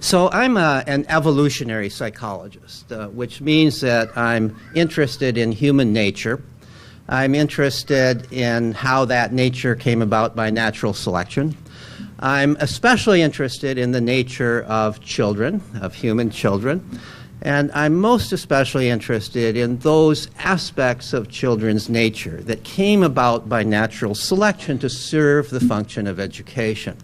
So I'm an evolutionary psychologist, which means that I'm interested in human nature. I'm interested in how that nature came about by natural selection. I'm especially interested in the nature of children, of human children. And I'm most especially interested in those aspects of children's nature that came about by natural selection to serve the function of education.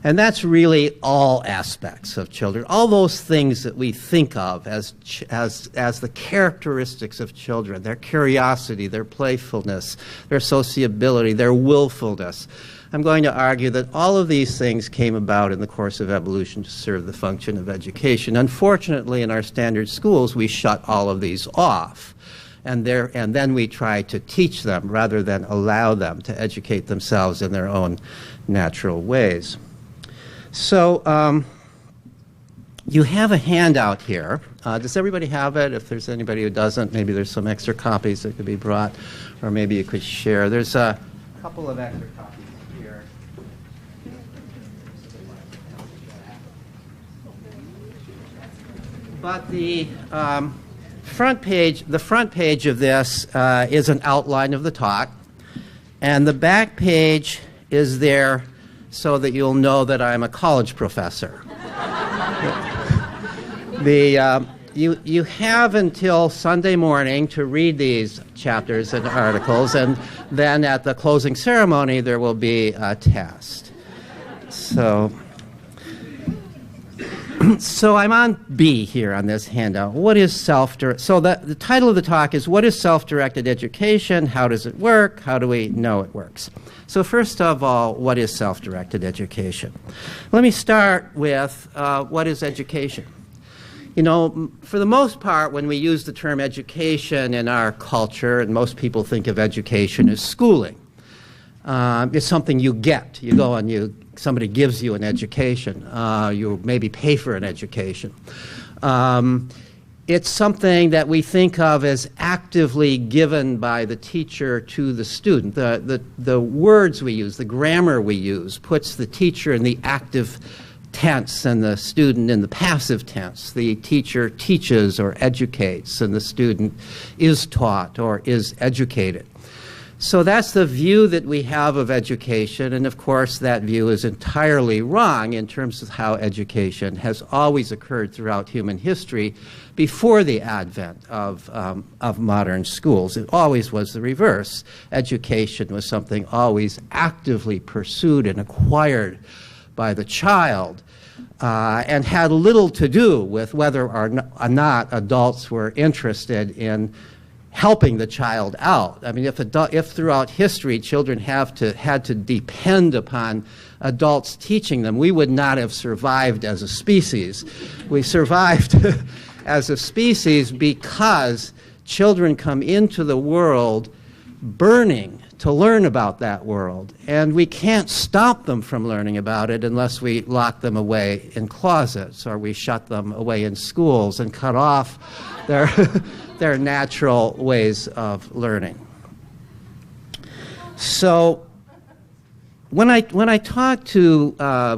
And that's really all aspects of children, all those things that we think of as the characteristics of children, their curiosity, their playfulness, their sociability, their willfulness. I'm going to argue that all of these things came about in the course of evolution to serve the function of education. Unfortunately, in our standard schools, we shut all of these off. And then we try to teach them rather than allow them to educate themselves in their own natural ways. So you have a handout here. Does everybody have it? If there's anybody who doesn't, maybe there's some extra copies that could be brought, or maybe you could share. There's a couple of extra copies here. But the front page of this is an outline of the talk, and the back page is there so that you'll know that I'm a college professor. You have until Sunday morning to read these chapters and articles, and then at the closing ceremony there will be a test. So I'm on B here on this handout. What is self-directed? So the title of the talk is, what is self-directed education? How does it work? How do we know it works? So first of all, what is self-directed education? Let me start with what is education? You know, for the most part, when we use the term education in our culture, and most people think of education as schooling, it's something you get. You go and somebody gives you an education. You maybe pay for an education. It's something that we think of as actively given by the teacher to the student. The words we use, the grammar we use, puts the teacher in the active tense and the student in the passive tense. The teacher teaches or educates, and the student is taught or is educated. So that's the view that we have of education, and of course that view is entirely wrong in terms of how education has always occurred throughout human history before the advent of modern schools. It always was the reverse. Education was something always actively pursued and acquired by the child, and had little to do with whether or not adults were interested in helping the child out. I mean, if throughout history children had to depend upon adults teaching them, we would not have survived as a species. We survived as a species because children come into the world burning to learn about that world, and we can't stop them from learning about it unless we lock them away in closets, or we shut them away in schools and cut off their natural ways of learning. So when I talk to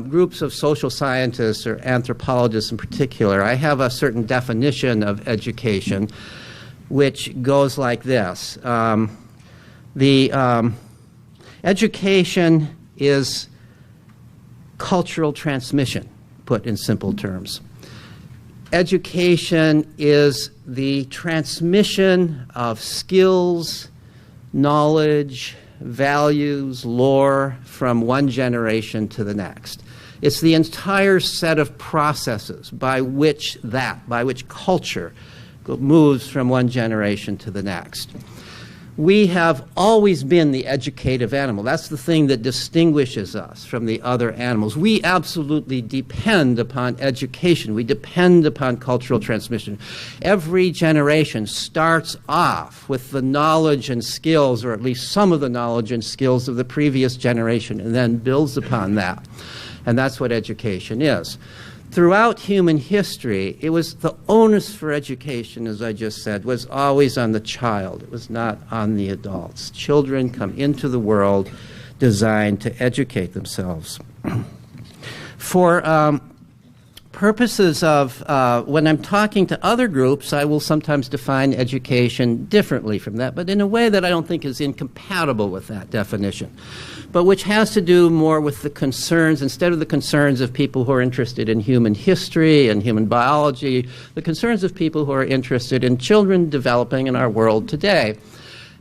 groups of social scientists or anthropologists in particular, I have a certain definition of education which goes like this. Education is cultural transmission, put in simple terms. Education is the transmission of skills, knowledge, values, lore from one generation to the next. It's the entire set of processes by which culture moves from one generation to the next. We have always been the educative animal. That's the thing that distinguishes us from the other animals. We absolutely depend upon education. We depend upon cultural transmission. Every generation starts off with the knowledge and skills, or at least some of the knowledge and skills of the previous generation, and then builds upon that. And that's what education is. Throughout human history, it was the onus for education, as I just said, was always on the child. It was not on the adults. Children come into the world designed to educate themselves. For purposes of when I'm talking to other groups, I will sometimes define education differently from that, but in a way that I don't think is incompatible with that definition, but which has to do more with the concerns, instead of the concerns of people who are interested in human history and human biology, the concerns of people who are interested in children developing in our world today.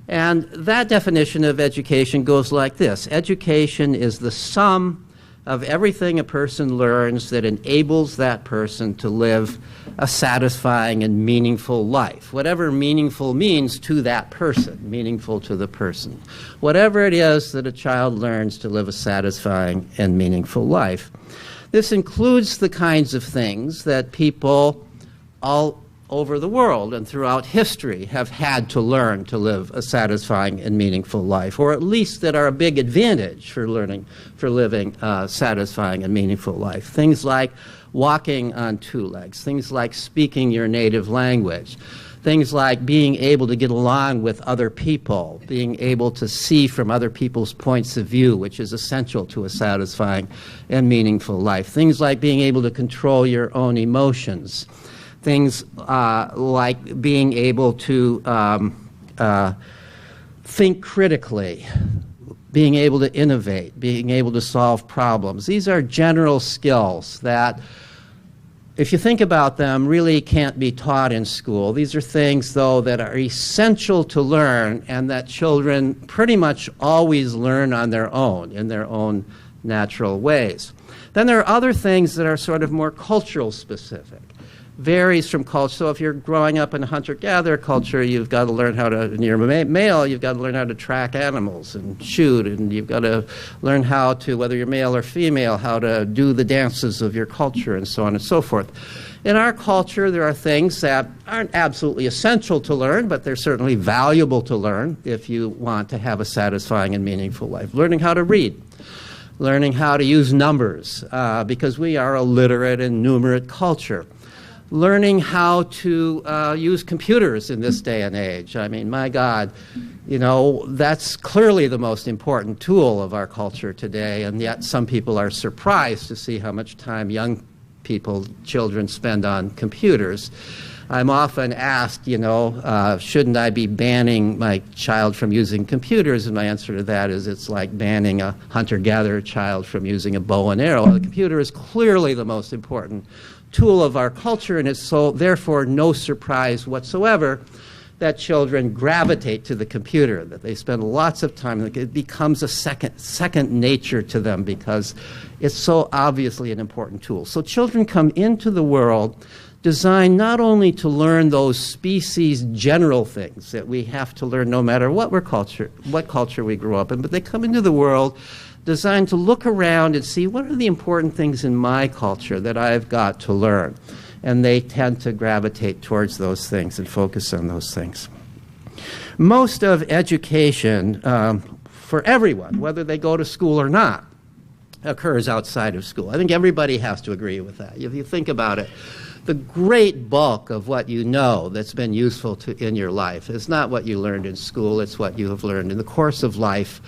And that definition of education goes like this. Education is the sum of everything a person learns that enables that person to live a satisfying and meaningful life. Whatever meaningful means to that person, meaningful to the person. Whatever it is that a child learns to live a satisfying and meaningful life. This includes the kinds of things that people all over the world and throughout history have had to learn to live a satisfying and meaningful life, or at least that are a big advantage for living a satisfying and meaningful life. Things like walking on two legs, things like speaking your native language, things like being able to get along with other people, being able to see from other people's points of view, which is essential to a satisfying and meaningful life. Things like being able to control your own emotions. Things like being able to think critically, being able to innovate, being able to solve problems. These are general skills that, if you think about them, really can't be taught in school. These are things, though, that are essential to learn and that children pretty much always learn on their own, in their own natural ways. Then there are other things that are sort of more cultural specific. Varies from culture. So if you're growing up in a hunter-gatherer culture, you've got to learn how to, and you're male, you've got to learn how to track animals and shoot, and you've got to learn how to, whether you're male or female, how to do the dances of your culture and so on and so forth. In our culture, there are things that aren't absolutely essential to learn, but they're certainly valuable to learn if you want to have a satisfying and meaningful life. Learning how to read. Learning how to use numbers, because we are a literate and numerate culture. Learning how to use computers in this day and age. I mean, my God, you know, that's clearly the most important tool of our culture today, and yet some people are surprised to see how much time young people, children, spend on computers. I'm often asked, you know, shouldn't I be banning my child from using computers? And my answer to that is it's like banning a hunter-gatherer child from using a bow and arrow. The computer is clearly the most important tool of our culture, and it's so therefore no surprise whatsoever that children gravitate to the computer, that they spend lots of time. It becomes a second nature to them because it's so obviously an important tool. So children come into the world designed not only to learn those species general things that we have to learn no matter what culture we grew up in, but they come into the world designed to look around and see what are the important things in my culture that I've got to learn. And they tend to gravitate towards those things and focus on those things. Most of education for everyone, whether they go to school or not, occurs outside of school. I think everybody has to agree with that. If you think about it, the great bulk of what you know that's been useful in your life is not what you learned in school, it's what you have learned in the course of life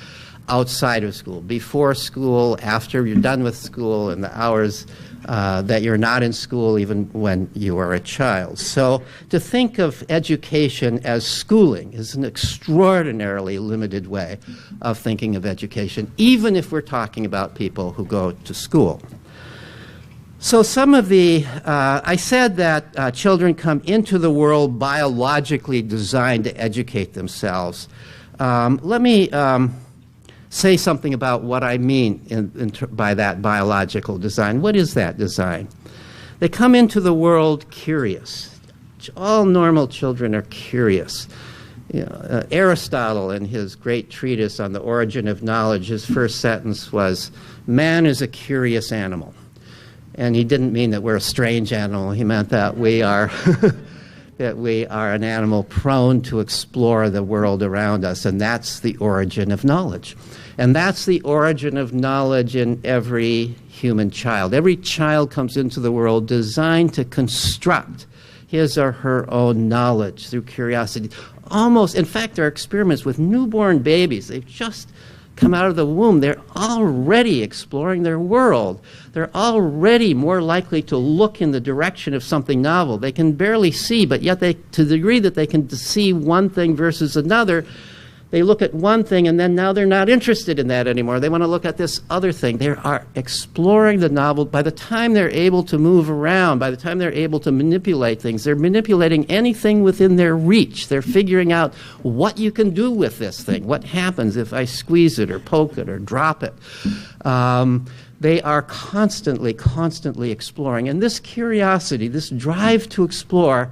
outside of school, before school, after you're done with school, and the hours that you're not in school, even when you are a child. So to think of education as schooling is an extraordinarily limited way of thinking of education, even if we're talking about people who go to school. So some of the, I said that children come into the world biologically designed to educate themselves. Let me say something about what I mean by that biological design. What is that design? They come into the world curious. All normal children are curious. You know, Aristotle, in his great treatise on the origin of knowledge, his first sentence was, "Man is a curious animal." And he didn't mean that we're a strange animal. He meant that we are that we are an animal prone to explore the world around us, and that's the origin of knowledge. And that's the origin of knowledge in every human child. Every child comes into the world designed to construct his or her own knowledge through curiosity. Almost, in fact, there are experiments with newborn babies. They've just come out of the womb, they're already exploring their world. They're already more likely to look in the direction of something novel. They can barely see, but yet to the degree that they can see one thing versus another, they look at one thing and then now they're not interested in that anymore. They want to look at this other thing. They are exploring the novel. By the time they're able to move around, by the time they're able to manipulate things, they're manipulating anything within their reach. They're figuring out what you can do with this thing. What happens if I squeeze it or poke it or drop it? They are constantly exploring. And this curiosity, this drive to explore,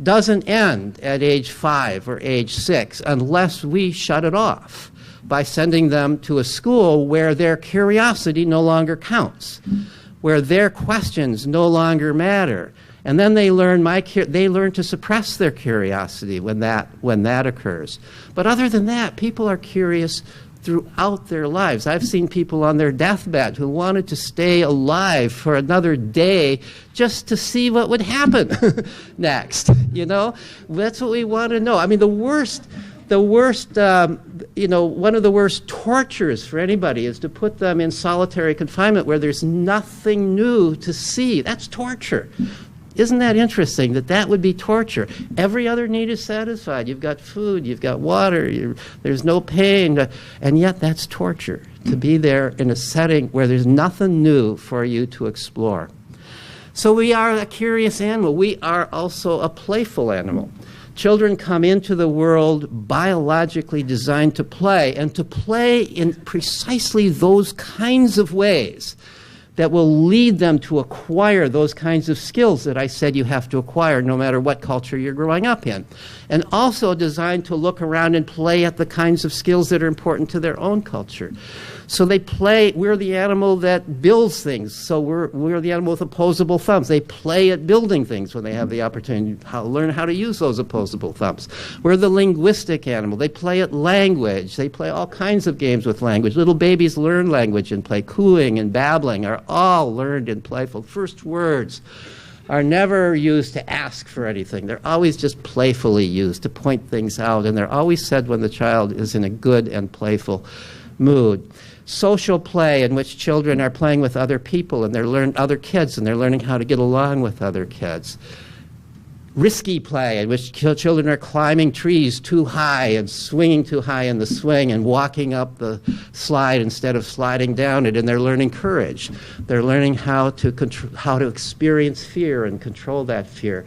doesn't end at age 5 or age 6 unless we shut it off by sending them to a school where their curiosity no longer counts, where their questions no longer matter. And then they learn to suppress their curiosity when that occurs. But other than that, people are curious throughout their lives. I've seen people on their deathbed who wanted to stay alive for another day just to see what would happen next. You know, that's what we want to know. I mean, one of the worst tortures for anybody is to put them in solitary confinement where there's nothing new to see. That's torture. Isn't that interesting that would be torture? Every other need is satisfied. You've got food, you've got water, there's no pain, and yet that's torture, to be there in a setting where there's nothing new for you to explore. So we are a curious animal. We are also a playful animal. Children come into the world biologically designed to play, and to play in precisely those kinds of ways that will lead them to acquire those kinds of skills that I said you have to acquire no matter what culture you're growing up in. And also designed to look around and play at the kinds of skills that are important to their own culture. So they play, we're the animal that builds things, so we're the animal with opposable thumbs. They play at building things when they have the opportunity to learn how to use those opposable thumbs. We're the linguistic animal. They play at language. They play all kinds of games with language. Little babies learn language and play. Cooing and babbling are all learned and playful. First words are never used to ask for anything. They're always just playfully used to point things out, and they're always said when the child is in a good and playful mood. Social play, in which children are playing with other people and other kids, and they're learning how to get along with other kids. Risky play, in which children are climbing trees too high and swinging too high in the swing and walking up the slide instead of sliding down it, and they're learning courage. They're learning how to experience fear and control that fear.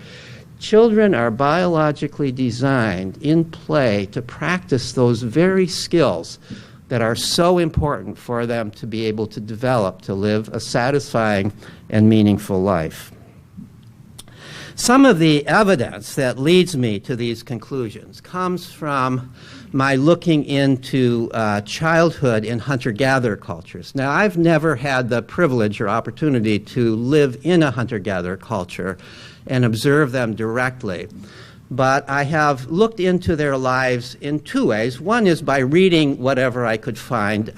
Children are biologically designed in play to practice those very skills that are so important for them to be able to develop, to live a satisfying and meaningful life. Some of the evidence that leads me to these conclusions comes from my looking into childhood in hunter-gatherer cultures. Now, I've never had the privilege or opportunity to live in a hunter-gatherer culture and observe them directly. But I have looked into their lives in two ways. One is by reading whatever I could find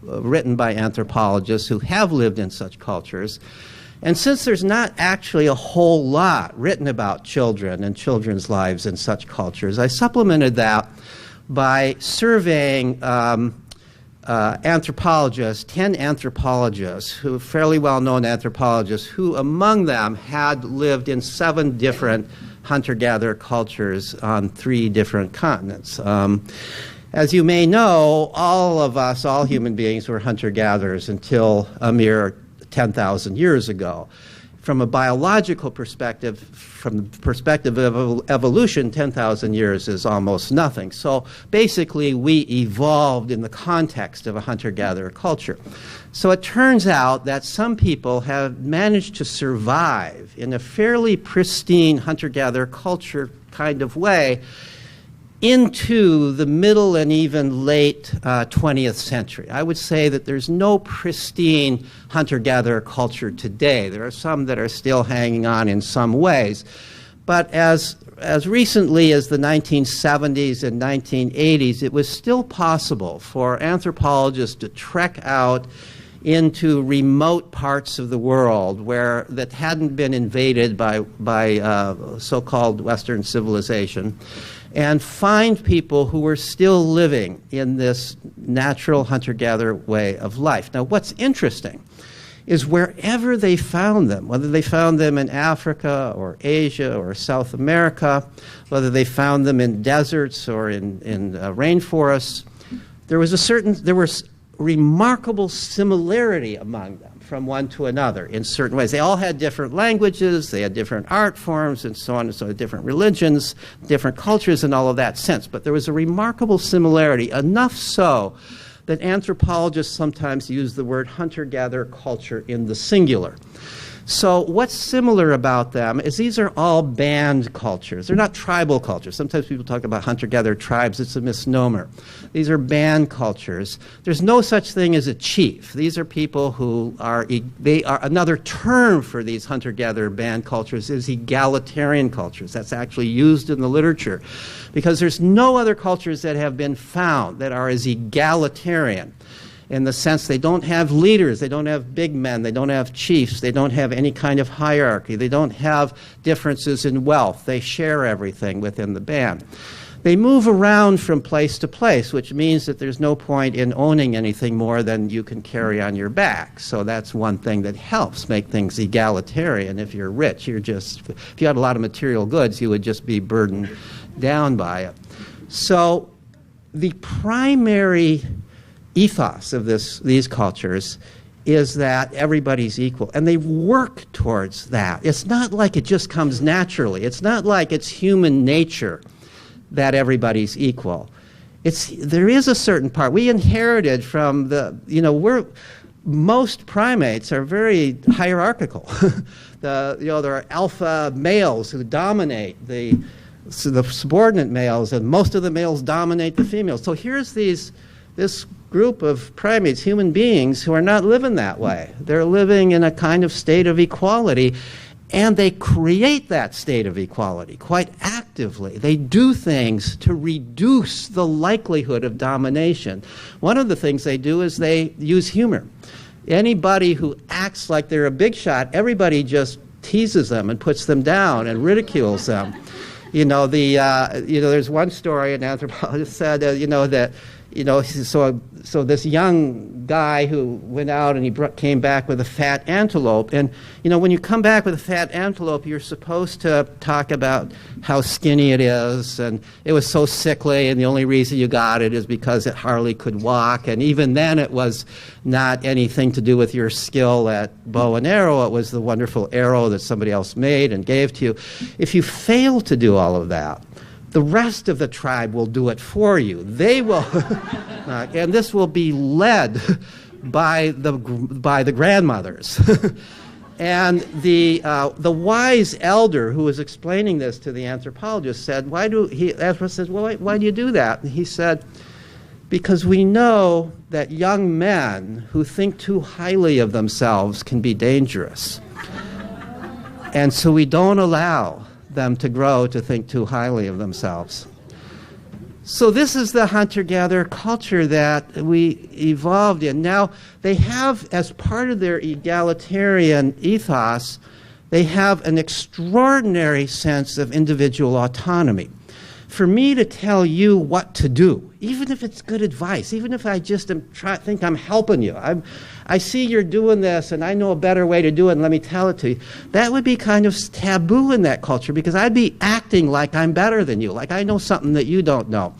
written by anthropologists who have lived in such cultures. And since there's not actually a whole lot written about children and children's lives in such cultures, I supplemented that by surveying anthropologists, 10 anthropologists, who fairly well-known anthropologists, who among them had lived in 7 different hunter-gatherer cultures on 3 different continents. As you may know, all of us, all human beings, were hunter-gatherers until a mere 10,000 years ago. From a biological perspective, from the perspective of evolution, 10,000 years is almost nothing. So basically, we evolved in the context of a hunter-gatherer culture. So it turns out that some people have managed to survive in a fairly pristine hunter-gatherer culture kind of way into the middle and even late 20th century. I would say that there's no pristine hunter-gatherer culture today. There are some that are still hanging on in some ways. But as recently as the 1970s and 1980s, it was still possible for anthropologists to trek out into remote parts of the world that hadn't been invaded by so-called Western civilization, and find people who were still living in this natural hunter-gatherer way of life. Now, what's interesting is wherever they found them, whether they found them in Africa or Asia or South America, whether they found them in deserts or in rainforests, there was remarkable similarity among them from one to another in certain ways. They all had different languages, they had different art forms, and so on and so on, different religions, different cultures in all of that sense. But there was a remarkable similarity, enough so that anthropologists sometimes use the word hunter-gatherer culture in the singular. So what's similar about them is these are all band cultures. They're not tribal cultures. Sometimes people talk about hunter-gatherer tribes. It's a misnomer. These are band cultures. There's no such thing as a chief. These are people who are another term for these hunter-gatherer band cultures is egalitarian cultures. That's actually used in the literature because there's no other cultures that have been found that are as egalitarian, in the sense they don't have leaders, they don't have big men, they don't have chiefs, they don't have any kind of hierarchy, they don't have differences in wealth, they share everything within the band. They move around from place to place, which means that there's no point in owning anything more than you can carry on your back. So that's one thing that helps make things egalitarian. If you're rich, if you had a lot of material goods, you would just be burdened down by it. So the primary ethos of these cultures is that everybody's equal, and they work towards that. It's not like it just comes naturally. It's not like it's human nature that everybody's equal. There is a certain part. We inherited from most primates are very hierarchical. There are alpha males who dominate the subordinate males, and most of the males dominate the females. So here's this group of primates, human beings, who are not living that way. They're living in a kind of state of equality, and they create that state of equality quite actively. They do things to reduce the likelihood of domination. One of the things they do is they use humor. Anybody who acts like they're a big shot, everybody just teases them and puts them down and ridicules them. There's one story an anthropologist said, so this young guy who went out and he came back with a fat antelope. And, when you come back with a fat antelope, you're supposed to talk about how skinny it is. And it was so sickly, and the only reason you got it is because it hardly could walk. And even then, it was not anything to do with your skill at bow and arrow. It was the wonderful arrow that somebody else made and gave to you. If you fail to do all of that, the rest of the tribe will do it for you. They will, and this will be led by the grandmothers. And the wise elder who was explaining this to the anthropologist said, "Why do you do that?" And he said, "Because we know that young men who think too highly of themselves can be dangerous, and so we don't allow them to grow to think too highly of themselves." So this is the hunter-gatherer culture that we evolved in. Now, they have, as part of their egalitarian ethos, they have an extraordinary sense of individual autonomy. For me to tell you what to do, even if it's good advice, even if I just think I'm helping you, I see you're doing this and I know a better way to do it and let me tell it to you, that would be kind of taboo in that culture because I'd be acting like I'm better than you, like I know something that you don't know.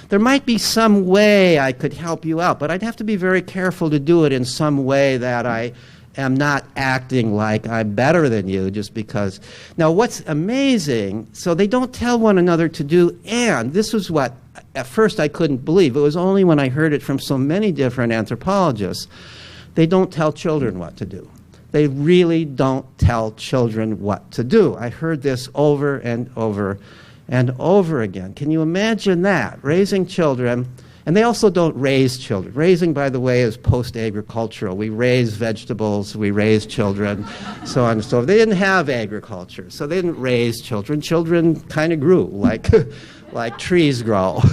There might be some way I could help you out, but I'd have to be very careful to do it in some way that I am not acting like I'm better than you just because. Now, what's amazing, so they don't tell one another to do, and this was what at first I couldn't believe. It was only when I heard it from so many different anthropologists. They don't tell children what to do. They really don't tell children what to do. I heard this over and over and over again. Can you imagine that? Raising children. And they also don't raise children. Raising, by the way, is post-agricultural. We raise vegetables, we raise children, so on and so forth. They didn't have agriculture, so they didn't raise children. Children kind of grew like trees grow.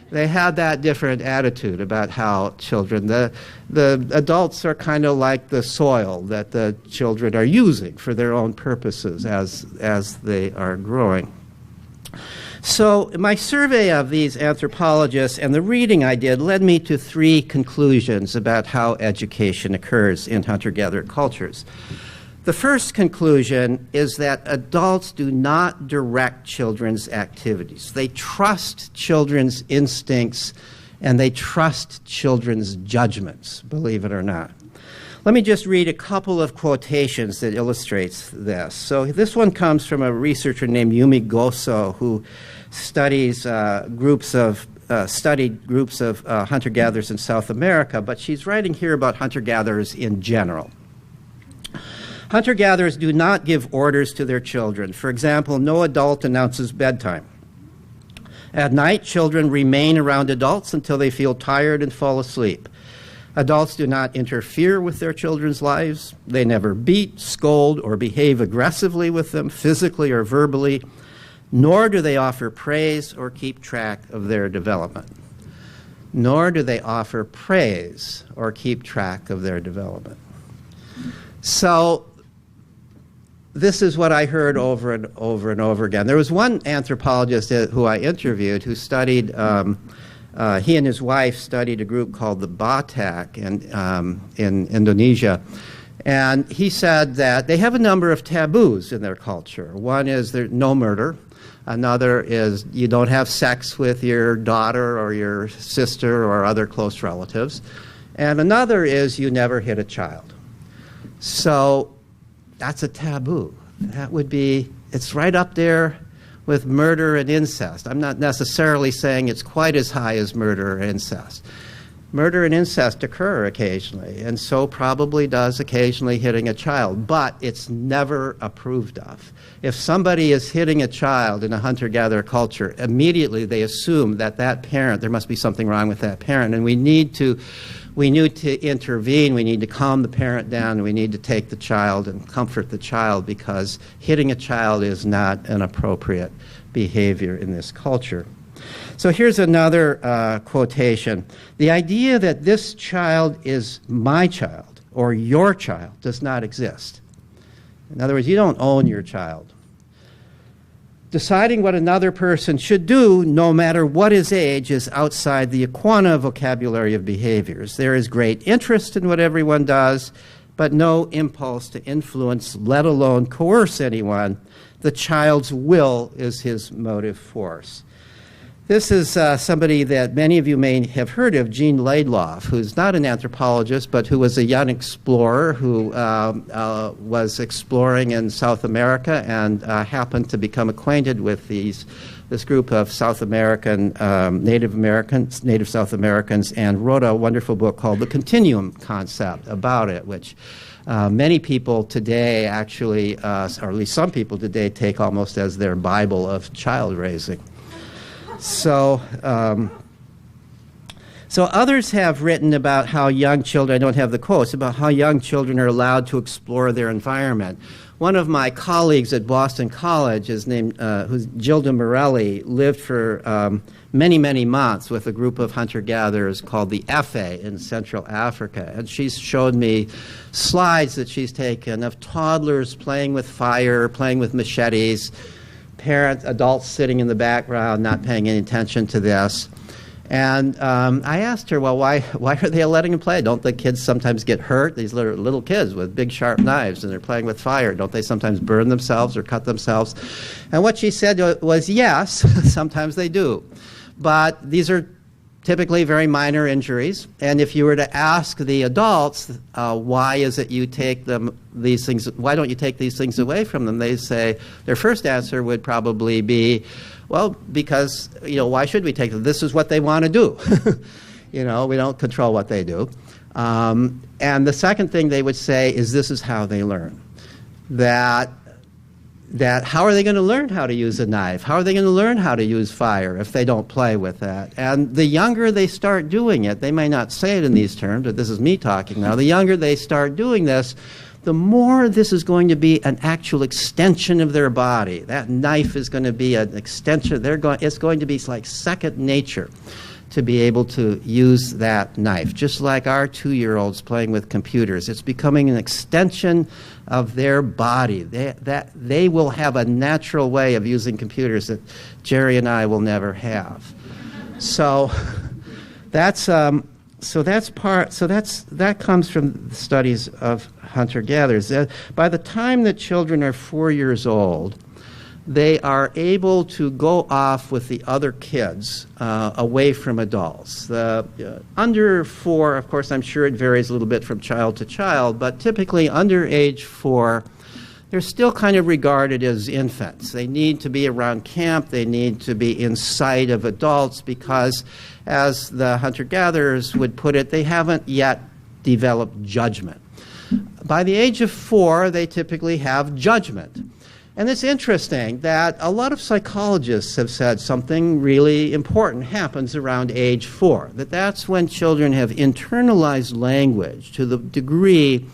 They had that different attitude about how children, the adults are kind of like the soil that the children are using for their own purposes as they are growing. So my survey of these anthropologists and the reading I did led me to 3 conclusions about how education occurs in hunter-gatherer cultures. The first conclusion is that adults do not direct children's activities. They trust children's instincts and they trust children's judgments, believe it or not. Let me just read a couple of quotations that illustrates this. So this one comes from a researcher named Yumi Goso, who studied groups of hunter-gatherers in South America, but she's writing here about hunter-gatherers in general. Hunter-gatherers do not give orders to their children. For example, no adult announces bedtime. At night, children remain around adults until they feel tired and fall asleep. Adults do not interfere with their children's lives. They never beat, scold, or behave aggressively with them, physically or verbally, nor do they offer praise or keep track of their development. Nor do they offer praise or keep track of their development. So this is what I heard over and over and over again. There was one anthropologist who I interviewed who studied he and his wife studied a group called the Batak in Indonesia. And he said that they have a number of taboos in their culture. One is there's no murder. Another is you don't have sex with your daughter or your sister or other close relatives. And another is you never hit a child. So that's a taboo. That would be, it's right up there with murder and incest. I'm not necessarily saying it's quite as high as murder or incest. Murder and incest occur occasionally, and so probably does occasionally hitting a child, but it's never approved of. If somebody is hitting a child in a hunter-gatherer culture, immediately they assume that that parent, there must be something wrong with that parent, and we need to intervene, we need to calm the parent down, and we need to take the child and comfort the child, because hitting a child is not an appropriate behavior in this culture. So here's another quotation. The idea that this child is my child or your child does not exist. In other words, you don't own your child. Deciding what another person should do, no matter what his age, is outside the Aquana vocabulary of behaviors. There is great interest in what everyone does, but no impulse to influence, let alone coerce anyone. The child's will is his motive force. This is somebody that many of you may have heard of, Jean Laidlaw, who's not an anthropologist, but who was a young explorer who was exploring in South America and happened to become acquainted with this group of South American, Native South Americans, and wrote a wonderful book called The Continuum Concept about it, which many people today actually, or at least some people today, take almost as their Bible of child raising. So others have written about how young children, I don't have the quotes, about how young children are allowed to explore their environment. One of my colleagues at Boston College is named, who's Gilda Morelli, lived for many, many months with a group of hunter-gatherers called the Efe in Central Africa. And she's showed me slides that she's taken of toddlers playing with fire, playing with machetes, adults sitting in the background, not paying any attention to this. And I asked her, well, why are they letting them play? Don't the kids sometimes get hurt? These little kids with big sharp knives, and they're playing with fire. Don't they sometimes burn themselves or cut themselves? And what she said was, yes, sometimes they do. But these are typically very minor injuries. And if you were to ask the adults, why is it you take these things, why don't you take these things away from them? They say, their first answer would probably be, well, because, why should we take them? This is what they want to do. We don't control what they do. And the second thing they would say is this is how they learn. That how are they going to learn how to use a knife? How are they going to learn how to use fire if they don't play with that? And the younger they start doing it, they may not say it in these terms, but this is me talking now. The younger they start doing this, the more this is going to be an actual extension of their body. That knife is going to be an extension. It's going to be like second nature to be able to use that knife, just like our 2-year-olds playing with computers. It's becoming an extension of their body. They will have a natural way of using computers that Jerry and I will never have. So that comes from the studies of hunter-gatherers. By the time that children are 4 years old, they are able to go off with the other kids away from adults. Under 4, of course, I'm sure it varies a little bit from child to child, but typically under age 4, they're still kind of regarded as infants. They need to be around camp. They need to be in sight of adults because, as the hunter-gatherers would put it, they haven't yet developed judgment. By the age of 4, they typically have judgment. And it's interesting that a lot of psychologists have said something really important happens around age 4, that's when children have internalized language to the degree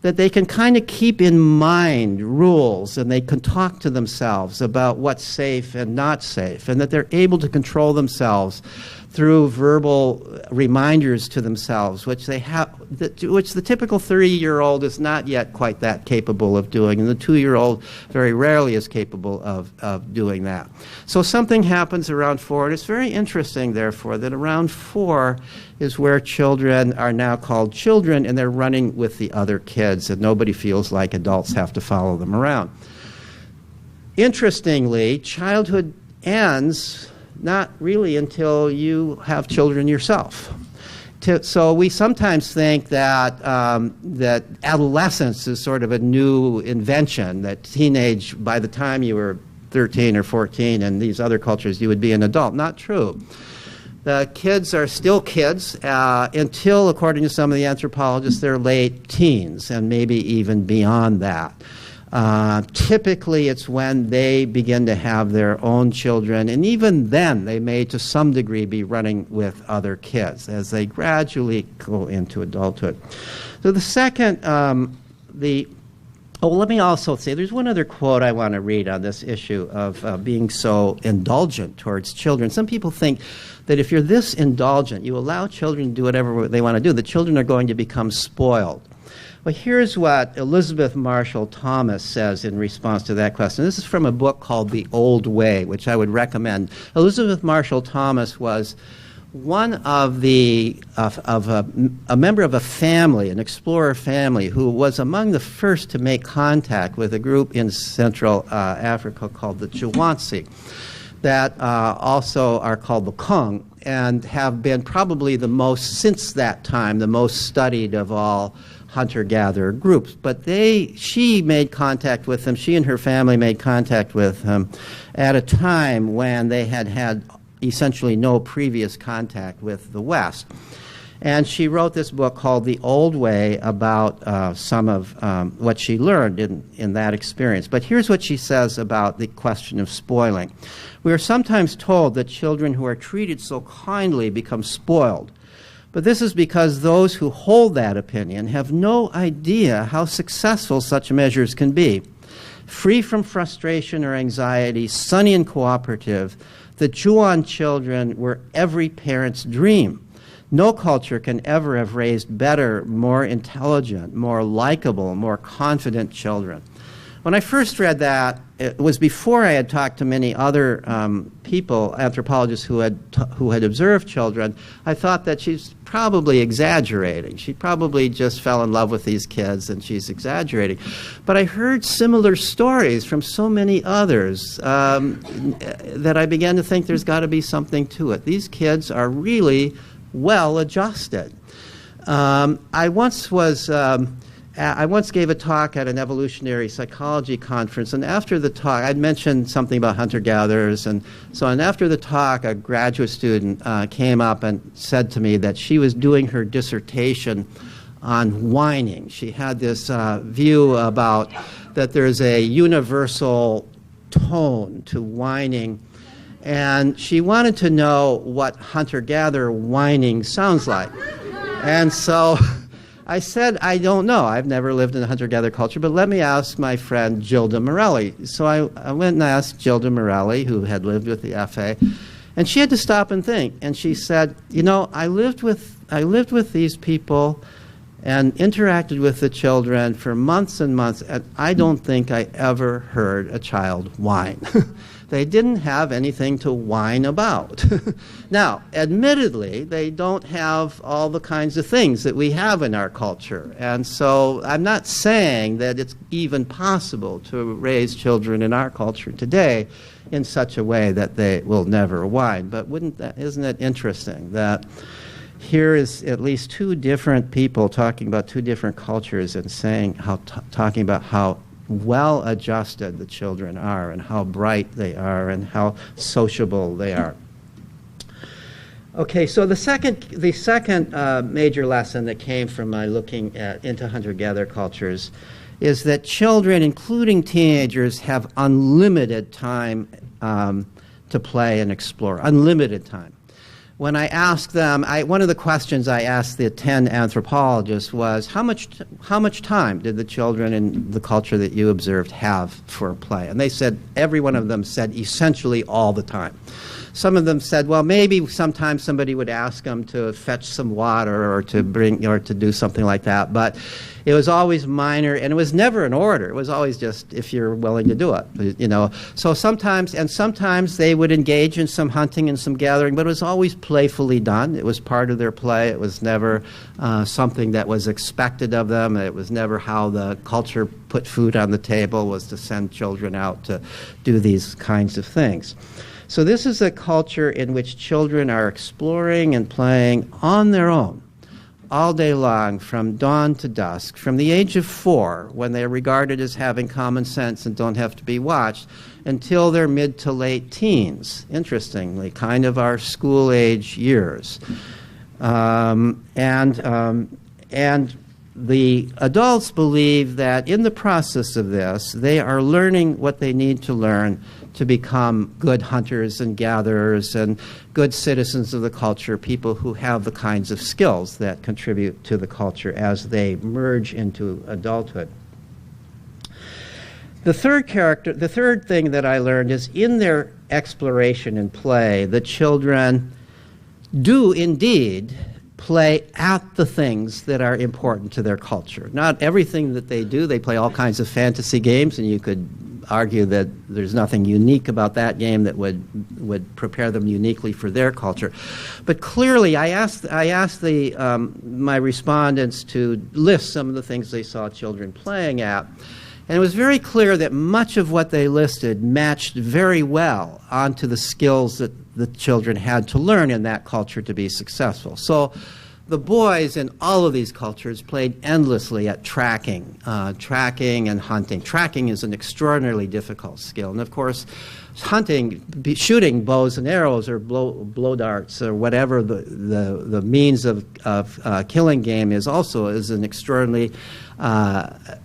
that they can kind of keep in mind rules and they can talk to themselves about what's safe and not safe, and that they're able to control themselves through verbal reminders to themselves, which the typical 3-year-old is not yet quite that capable of doing, and the 2-year-old very rarely is capable of doing that. So something happens around 4, and it's very interesting, therefore, that around 4 is where children are now called children, and they're running with the other kids, and nobody feels like adults have to follow them around. Interestingly, childhood ends not really until you have children yourself. So we sometimes think that that adolescence is sort of a new invention, that teenage, by the time you were 13 or 14 in these other cultures, you would be an adult. Not true. The kids are still kids until, according to some of the anthropologists, they're late teens and maybe even beyond that. Typically, it's when they begin to have their own children, and even then, they may, to some degree, be running with other kids as they gradually go into adulthood. So the second, let me also say, there's one other quote I want to read on this issue of being so indulgent towards children. Some people think that if you're this indulgent, you allow children to do whatever they want to do, the children are going to become spoiled. Well, here's what Elizabeth Marshall Thomas says in response to that question. This is from a book called The Old Way, which I would recommend. Elizabeth Marshall Thomas was one of a member of a family, an explorer family, who was among the first to make contact with a group in Central Africa called the Chwanzi, that also are called the Kong, and have been probably the most, since that time, the most studied of all hunter-gatherer groups. But she made contact with them, she and her family made contact with them at a time when they had essentially no previous contact with the West. And she wrote this book called The Old Way about some of what she learned in that experience. But here's what she says about the question of spoiling. We are sometimes told that children who are treated so kindly become spoiled. But this is because those who hold that opinion have no idea how successful such measures can be. Free from frustration or anxiety, sunny and cooperative, the Chuan children were every parent's dream. No culture can ever have raised better, more intelligent, more likable, more confident children. When I first read that, it was before I had talked to many other people, anthropologists who had observed children. I thought that she's probably exaggerating. She probably just fell in love with these kids and she's exaggerating. But I heard similar stories from so many others that I began to think there's got to be something to it. These kids are really well adjusted. I once gave a talk at an evolutionary psychology conference, and after the talk, I'd mentioned something about hunter-gatherers, and so on. After the talk, a graduate student came up and said to me that she was doing her dissertation on whining. She had this view about that there's a universal tone to whining, and she wanted to know what hunter-gatherer whining sounds like. And so I said, I don't know. I've never lived in a hunter-gatherer culture, but let me ask my friend Gilda Morelli. So I went and asked Gilda Morelli, who had lived with the FA, And she had to stop and think. And she said, you know, I lived with these people and interacted with the children for months and months, and I don't think I ever heard a child whine. They didn't have anything to whine about. Now, admittedly, they don't have all the kinds of things that we have in our culture. And so I'm not saying that it's even possible to raise children in our culture today in such a way that they will never whine. But isn't it interesting that here is at least two different people talking about two different cultures and saying talking about how well adjusted the children are and how bright they are and how sociable they are. Okay, so the second major lesson that came from my looking into hunter-gatherer cultures is that children, including teenagers, have unlimited time to play and explore, unlimited time. When I asked them, one of the questions I asked the 10 anthropologists was, how much time did the children in the culture that you observed have for play? And they said, every one of them said essentially all the time. Some of them said, well, maybe sometimes somebody would ask them to fetch some water or to do something like that, but it was always minor, and it was never an order. It was always just if you're willing to do it, you know. So sometimes they would engage in some hunting and some gathering, but it was always playfully done. It was part of their play. It was never something that was expected of them. It was never how the culture put food on the table, was to send children out to do these kinds of things. So this is a culture in which children are exploring and playing on their own all day long, from dawn to dusk, from the age of 4, when they're regarded as having common sense and don't have to be watched, until their mid to late teens, interestingly, kind of our school-age years. And the adults believe that in the process of this, they are learning what they need to learn to become good hunters and gatherers and good citizens of the culture, people who have the kinds of skills that contribute to the culture as they merge into adulthood. The third thing that I learned is in their exploration and play, the children do indeed play at the things that are important to their culture. Not everything that they do. They play all kinds of fantasy games, and you could argue that there's nothing unique about that game that would prepare them uniquely for their culture. But clearly, I asked my respondents to list some of the things they saw children playing at, and it was very clear that much of what they listed matched very well onto the skills that the children had to learn in that culture to be successful. So the boys in all of these cultures played endlessly at tracking and hunting. Tracking is an extraordinarily difficult skill. And of course, hunting, shooting bows and arrows or blow darts or whatever the means of killing game is an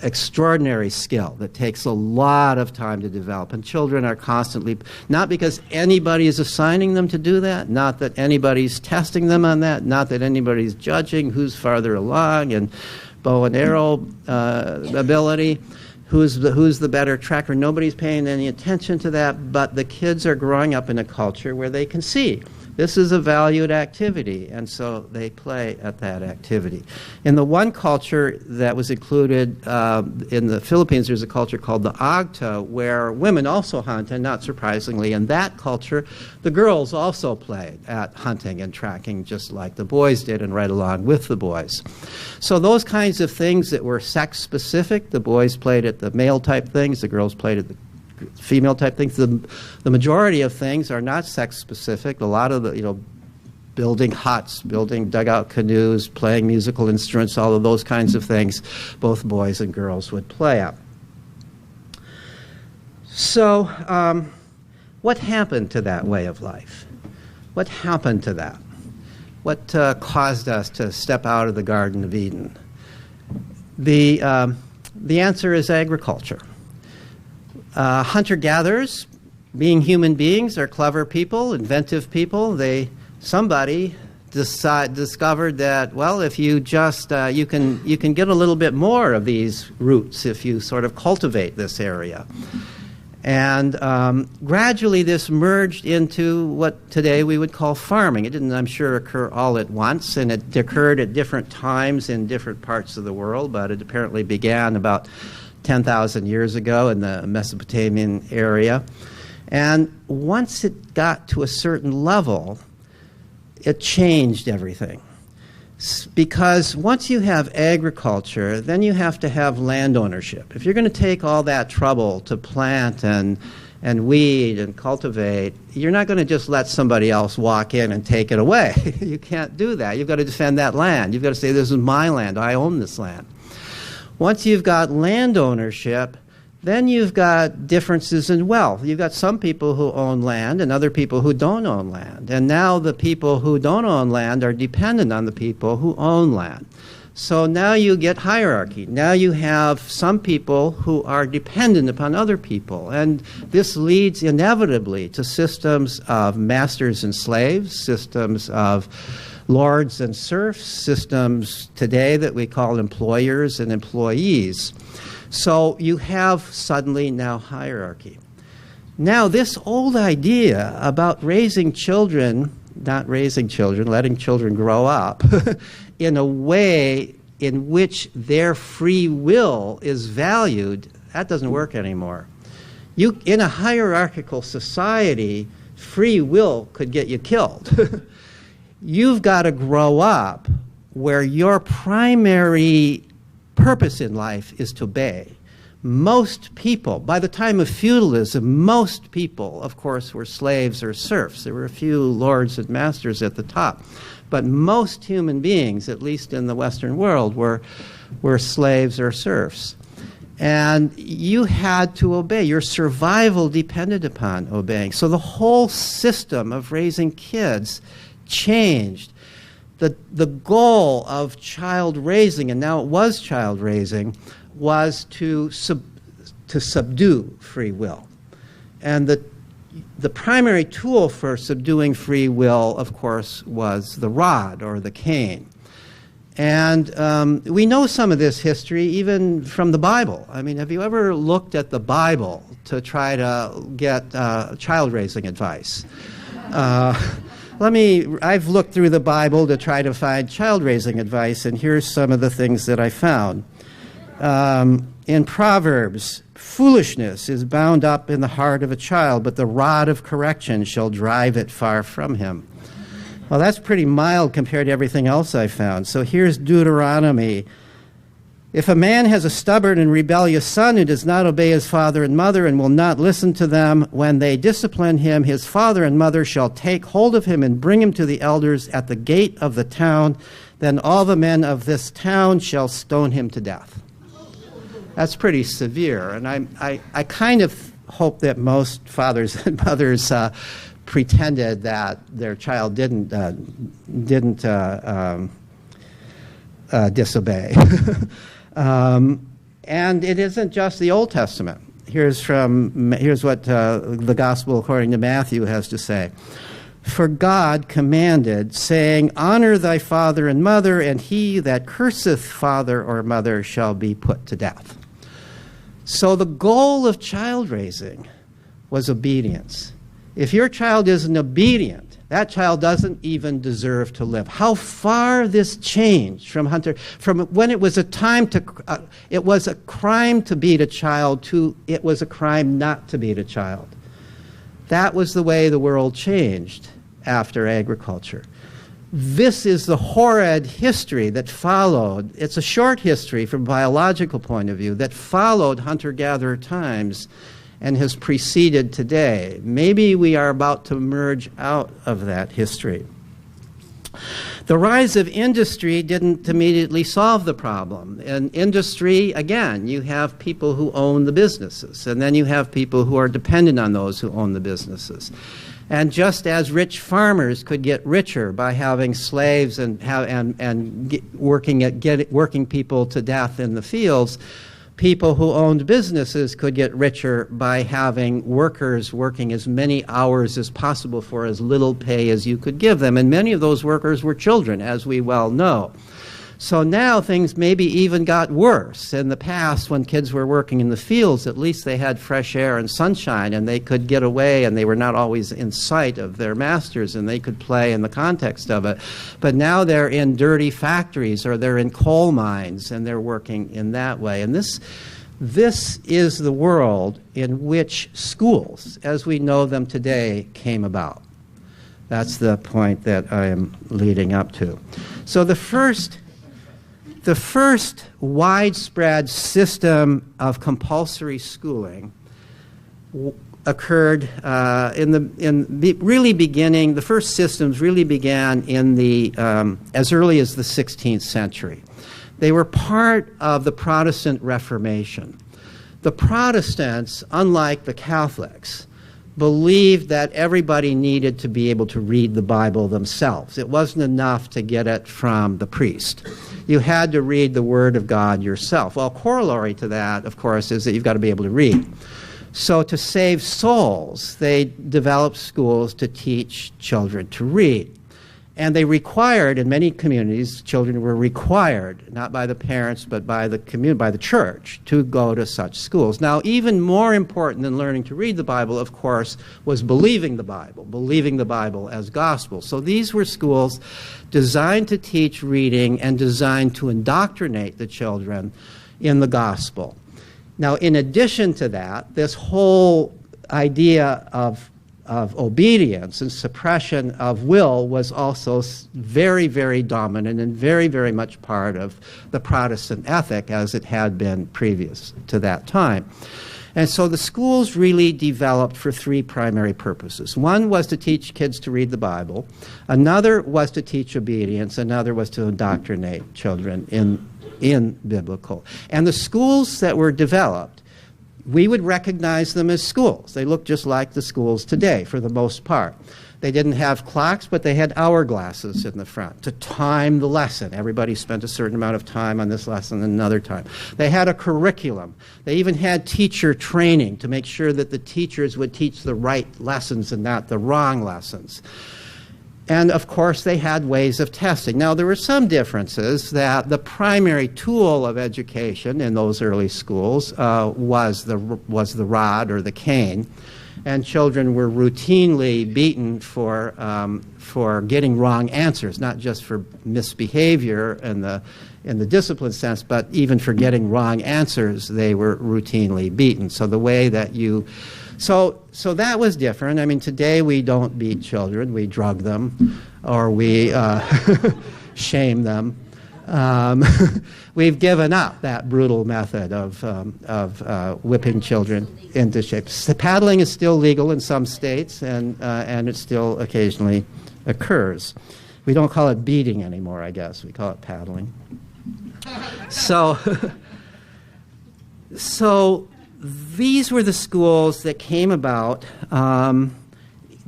extraordinary skill that takes a lot of time to develop. And children are constantly, not because anybody is assigning them to do that, not that anybody's testing them on that, not that anybody's judging who's farther along in bow and arrow ability, who's the better tracker. Nobody's paying any attention to that, but the kids are growing up in a culture where they can see this is a valued activity, and so they play at that activity. In the one culture that was included in the Philippines, there's a culture called the Agta, where women also hunt, and not surprisingly, in that culture, the girls also played at hunting and tracking just like the boys did, and right along with the boys. So those kinds of things that were sex-specific, the boys played at the male-type things, the girls played at the female type things. The majority of things are not sex specific. A lot of the, building huts, building dugout canoes, playing musical instruments, all of those kinds of things, both boys and girls would play at. So what happened to that way of life? What happened to that? What caused us to step out of the Garden of Eden? The answer is agriculture. Hunter-gatherers, being human beings, are clever people, inventive people. Somebody discovered that, well, if you just you can get a little bit more of these roots if you sort of cultivate this area. And gradually this merged into what today we would call farming. It didn't, I'm sure, occur all at once, and it occurred at different times in different parts of the world, but it apparently began about 10,000 years ago in the Mesopotamian area. And once it got to a certain level, it changed everything. Because once you have agriculture, then you have to have land ownership. If you're going to take all that trouble to plant and weed and cultivate, you're not going to just let somebody else walk in and take it away. You can't do that. You've got to defend that land. You've got to say, this is my land. I own this land. Once you've got land ownership, then you've got differences in wealth. You've got some people who own land and other people who don't own land. And now the people who don't own land are dependent on the people who own land. So now you get hierarchy. Now you have some people who are dependent upon other people. And this leads inevitably to systems of masters and slaves, systems of lords and serfs, systems today that we call employers and employees. So you have suddenly now hierarchy. Now this old idea about raising children, not raising children, letting children grow up in a way in which their free will is valued, that doesn't work anymore. In a hierarchical society, free will could get you killed. You've got to grow up where your primary purpose in life is to obey. Most people, by the time of feudalism, most people, of course, were slaves or serfs. There were a few lords and masters at the top. But most human beings, at least in the Western world, were slaves or serfs. And you had to obey. Your survival depended upon obeying. So the whole system of raising kids changed. The goal of child raising, and now it was child raising, was to subdue free will. And the primary tool for subduing free will, of course, was the rod or the cane. And we know some of this history even from the Bible. I mean, have you ever looked at the Bible to try to get child raising advice? I've looked through the Bible to try to find child-raising advice, and here's some of the things that I found. In Proverbs, foolishness is bound up in the heart of a child, but the rod of correction shall drive it far from him. Well, that's pretty mild compared to everything else I found. So here's Deuteronomy. If a man has a stubborn and rebellious son who does not obey his father and mother and will not listen to them, when they discipline him, his father and mother shall take hold of him and bring him to the elders at the gate of the town. Then all the men of this town shall stone him to death. That's pretty severe. And I kind of hope that most fathers and mothers pretended that their child didn't disobey. And it isn't just the Old Testament. Here's what the Gospel according to Matthew has to say. For God commanded, saying, honor thy father and mother, and he that curseth father or mother shall be put to death. So the goal of child raising was obedience. If your child isn't obedient, that child doesn't even deserve to live. How far this changed from when it was a time to, it was a crime to beat a child to it was a crime not to beat a child. That was the way the world changed after agriculture. This is the horrid history that followed. It's a short history from a biological point of view that followed hunter-gatherer times and has preceded today. Maybe we are about to merge out of that history. The rise of industry didn't immediately solve the problem. In industry, again, you have people who own the businesses, and then you have people who are dependent on those who own the businesses. And just as rich farmers could get richer by having slaves and working people to death in the fields, people who owned businesses could get richer by having workers working as many hours as possible for as little pay as you could give them. And many of those workers were children, as we well know. So now things maybe even got worse. In the past, when kids were working in the fields, at least they had fresh air and sunshine, and they could get away, and they were not always in sight of their masters, and they could play in the context of it. But now they're in dirty factories, or they're in coal mines, and they're working in that way. And this is the world in which schools, as we know them today, came about. That's the point that I am leading up to. So the first widespread system of compulsory schooling occurred the first systems really began in the as early as the 16th century. They were part of the Protestant Reformation. The Protestants, unlike the Catholics, believed that everybody needed to be able to read the Bible themselves. It wasn't enough to get it from the priest. You had to read the Word of God yourself. Well, corollary to that, of course, is that you've got to be able to read. So to save souls, they developed schools to teach children to read. And they required, in many communities, children were required, not by the parents, but by the community, by the church, to go to such schools. Now, even more important than learning to read the Bible, of course, was believing the Bible as gospel. So these were schools designed to teach reading and designed to indoctrinate the children in the gospel. Now, in addition to that, this whole idea of obedience and suppression of will was also very, very dominant and very, very much part of the Protestant ethic as it had been previous to that time. And so the schools really developed for three primary purposes. One was to teach kids to read the Bible. Another was to teach obedience. Another was to indoctrinate children in biblical. And the schools that were developed, we would recognize them as schools. They look just like the schools today, for the most part. They didn't have clocks, but they had hourglasses in the front to time the lesson. Everybody spent a certain amount of time on this lesson and another time. They had a curriculum. They even had teacher training to make sure that the teachers would teach the right lessons and not the wrong lessons. And, of course, they had ways of testing. Now, there were some differences that the primary tool of education in those early schools was the rod or the cane. And children were routinely beaten for getting wrong answers, not just for misbehavior in the discipline sense, but even for getting wrong answers, they were routinely beaten. So the way that you... So that was different. I mean, today we don't beat children. We drug them or we shame them. We've given up that brutal method of whipping children into shape. Paddling is still legal in some states, and it still occasionally occurs. We don't call it beating anymore, I guess. We call it paddling. So these were the schools that came about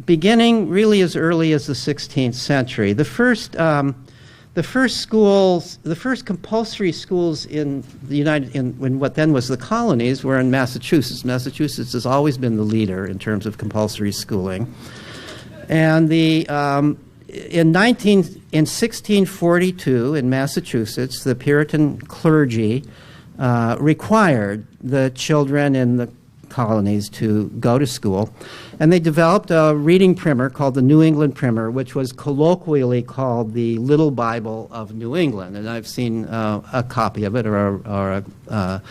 beginning really as early as the 16th century. The first compulsory schools in what then was the colonies were in Massachusetts. Massachusetts has always been the leader in terms of compulsory schooling. And in 1642 in Massachusetts, the Puritan clergy required the children in the colonies to go to school. And they developed a reading primer called the New England Primer, which was colloquially called the Little Bible of New England. And I've seen a copy of it or a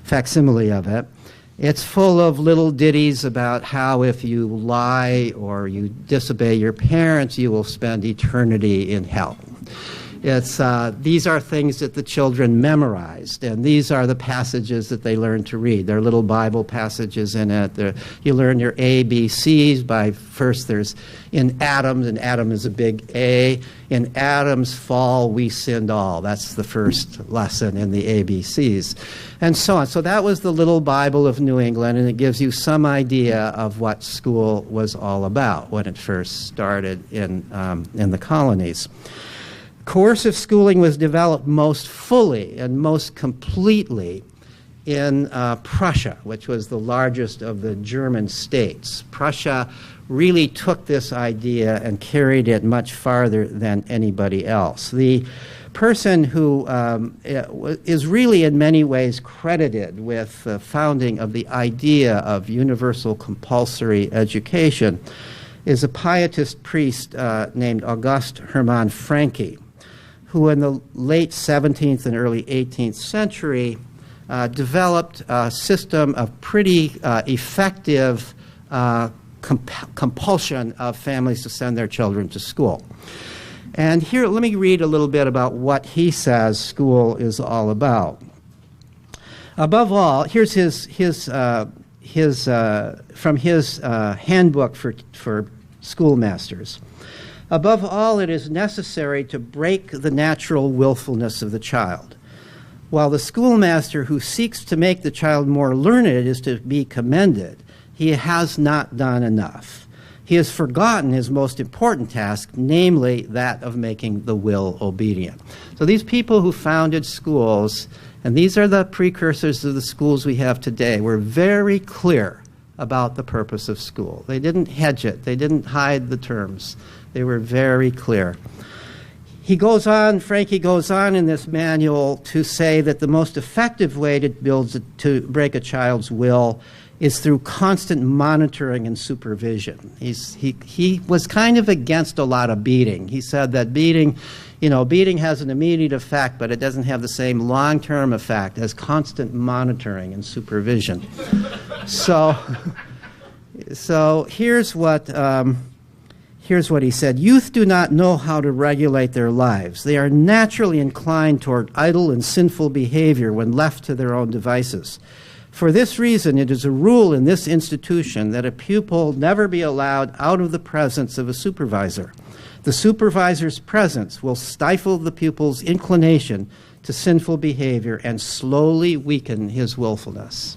facsimile of it. It's full of little ditties about how if you lie or you disobey your parents, you will spend eternity in hell. These are things that the children memorized, and these are the passages that they learned to read. There are little Bible passages in it. You learn your ABCs by first there's in Adam, and Adam is a big A. In Adam's fall, we sinned all. That's the first lesson in the ABCs, and so on. So that was the Little Bible of New England, and it gives you some idea of what school was all about when it first started in the colonies. Coercive schooling was developed most fully and most completely in Prussia, which was the largest of the German states. Prussia really took this idea and carried it much farther than anybody else. The person who is really in many ways credited with the founding of the idea of universal compulsory education, is a pietist priest named August Hermann Francke, who in the late 17th and early 18th century developed a system of pretty effective compulsion of families to send their children to school. And here, let me read a little bit about what he says school is all about. Above all, here's from his handbook for schoolmasters. Above all, it is necessary to break the natural willfulness of the child. While the schoolmaster who seeks to make the child more learned is to be commended, he has not done enough. He has forgotten his most important task, namely that of making the will obedient. So these people who founded schools, and these are the precursors of the schools we have today, were very clear about the purpose of school. They didn't hedge it. They didn't hide the terms. They were very clear. He goes on, Francke goes on in this manual to say that the most effective way to break a child's will is through constant monitoring and supervision. He was kind of against a lot of beating. He said that beating has an immediate effect, but it doesn't have the same long-term effect as constant monitoring and supervision. So here's what he said. Youth do not know how to regulate their lives. They are naturally inclined toward idle and sinful behavior when left to their own devices. For this reason, it is a rule in this institution that a pupil never be allowed out of the presence of a supervisor. The supervisor's presence will stifle the pupil's inclination to sinful behavior and slowly weaken his willfulness.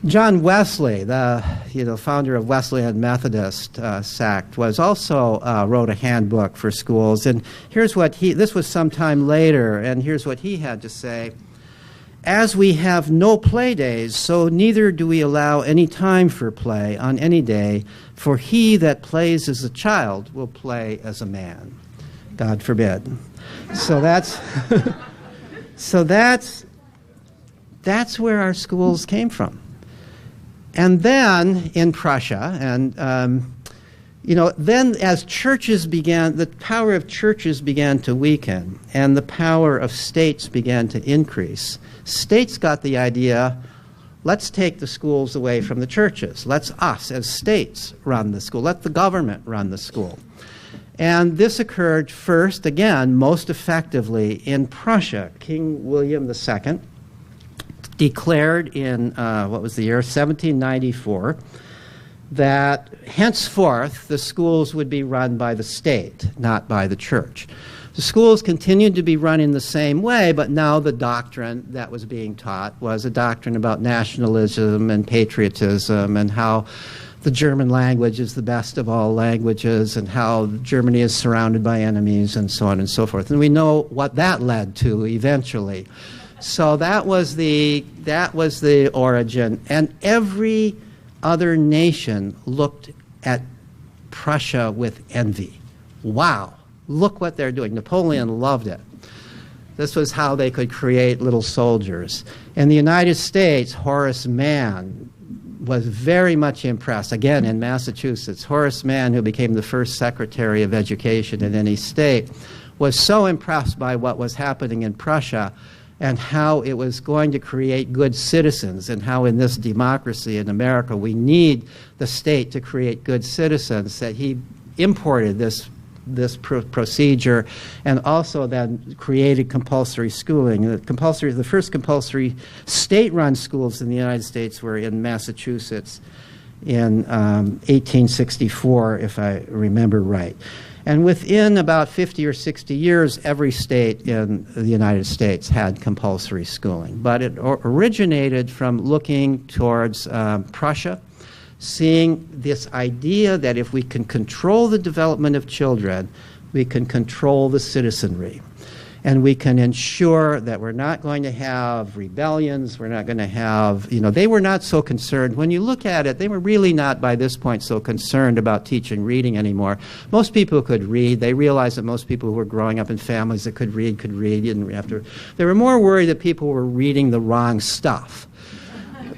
John Wesley, the founder of Wesleyan Methodist sect, was also wrote a handbook for schools. And here's what this was sometime later, and here's what he had to say. As we have no play days, so neither do we allow any time for play on any day, for he that plays as a child will play as a man. God forbid. So that's where our schools came from. And then in Prussia, and then as churches began, the power of churches began to weaken, and the power of states began to increase. States got the idea, let's take the schools away from the churches. Let's us as states run the school. Let the government run the school. And this occurred first, again, most effectively in Prussia. King William II declared in, 1794, that henceforth the schools would be run by the state, not by the church. The schools continued to be run in the same way, but now the doctrine that was being taught was a doctrine about nationalism and patriotism and how the German language is the best of all languages and how Germany is surrounded by enemies and so on and so forth. And we know what that led to eventually. So that was the origin. And every other nation looked at Prussia with envy. Wow. Look what they're doing. Napoleon loved it. This was how they could create little soldiers. In the United States, Horace Mann was very much impressed. Again, in Massachusetts, Horace Mann, who became the first Secretary of Education in any state, was so impressed by what was happening in Prussia and how it was going to create good citizens, and how in this democracy in America we need the state to create good citizens, that he imported this procedure and also then created compulsory schooling. The first compulsory state-run schools in the United States were in Massachusetts in 1864, if I remember right. And within about 50 or 60 years, every state in the United States had compulsory schooling. But it originated from looking towards Prussia, seeing this idea that if we can control the development of children, we can control the citizenry. and we can ensure that we're not going to have rebellions, we're not going to have, they were not so concerned. When you look at it, they were really not by this point so concerned about teaching reading anymore. Most people could read. They realized that most people who were growing up in families that could read. You didn't have to. They were more worried that people were reading the wrong stuff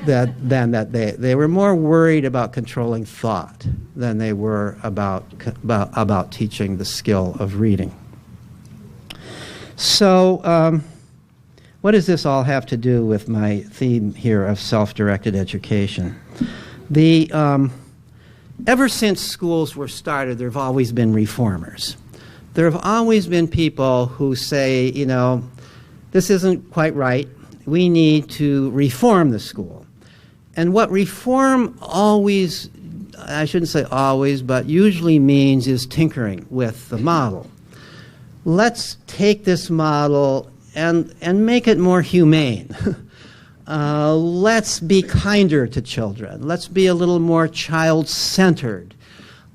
than that they were more worried about controlling thought than they were about teaching the skill of reading. So what does this all have to do with my theme here of self-directed education? Ever since schools were started, there have always been reformers. There have always been people who say, this isn't quite right. We need to reform the school. And what reform always, I shouldn't say always, but usually means is tinkering with the model. Let's take this model and make it more humane. Let's be kinder to children. Let's be a little more child-centered.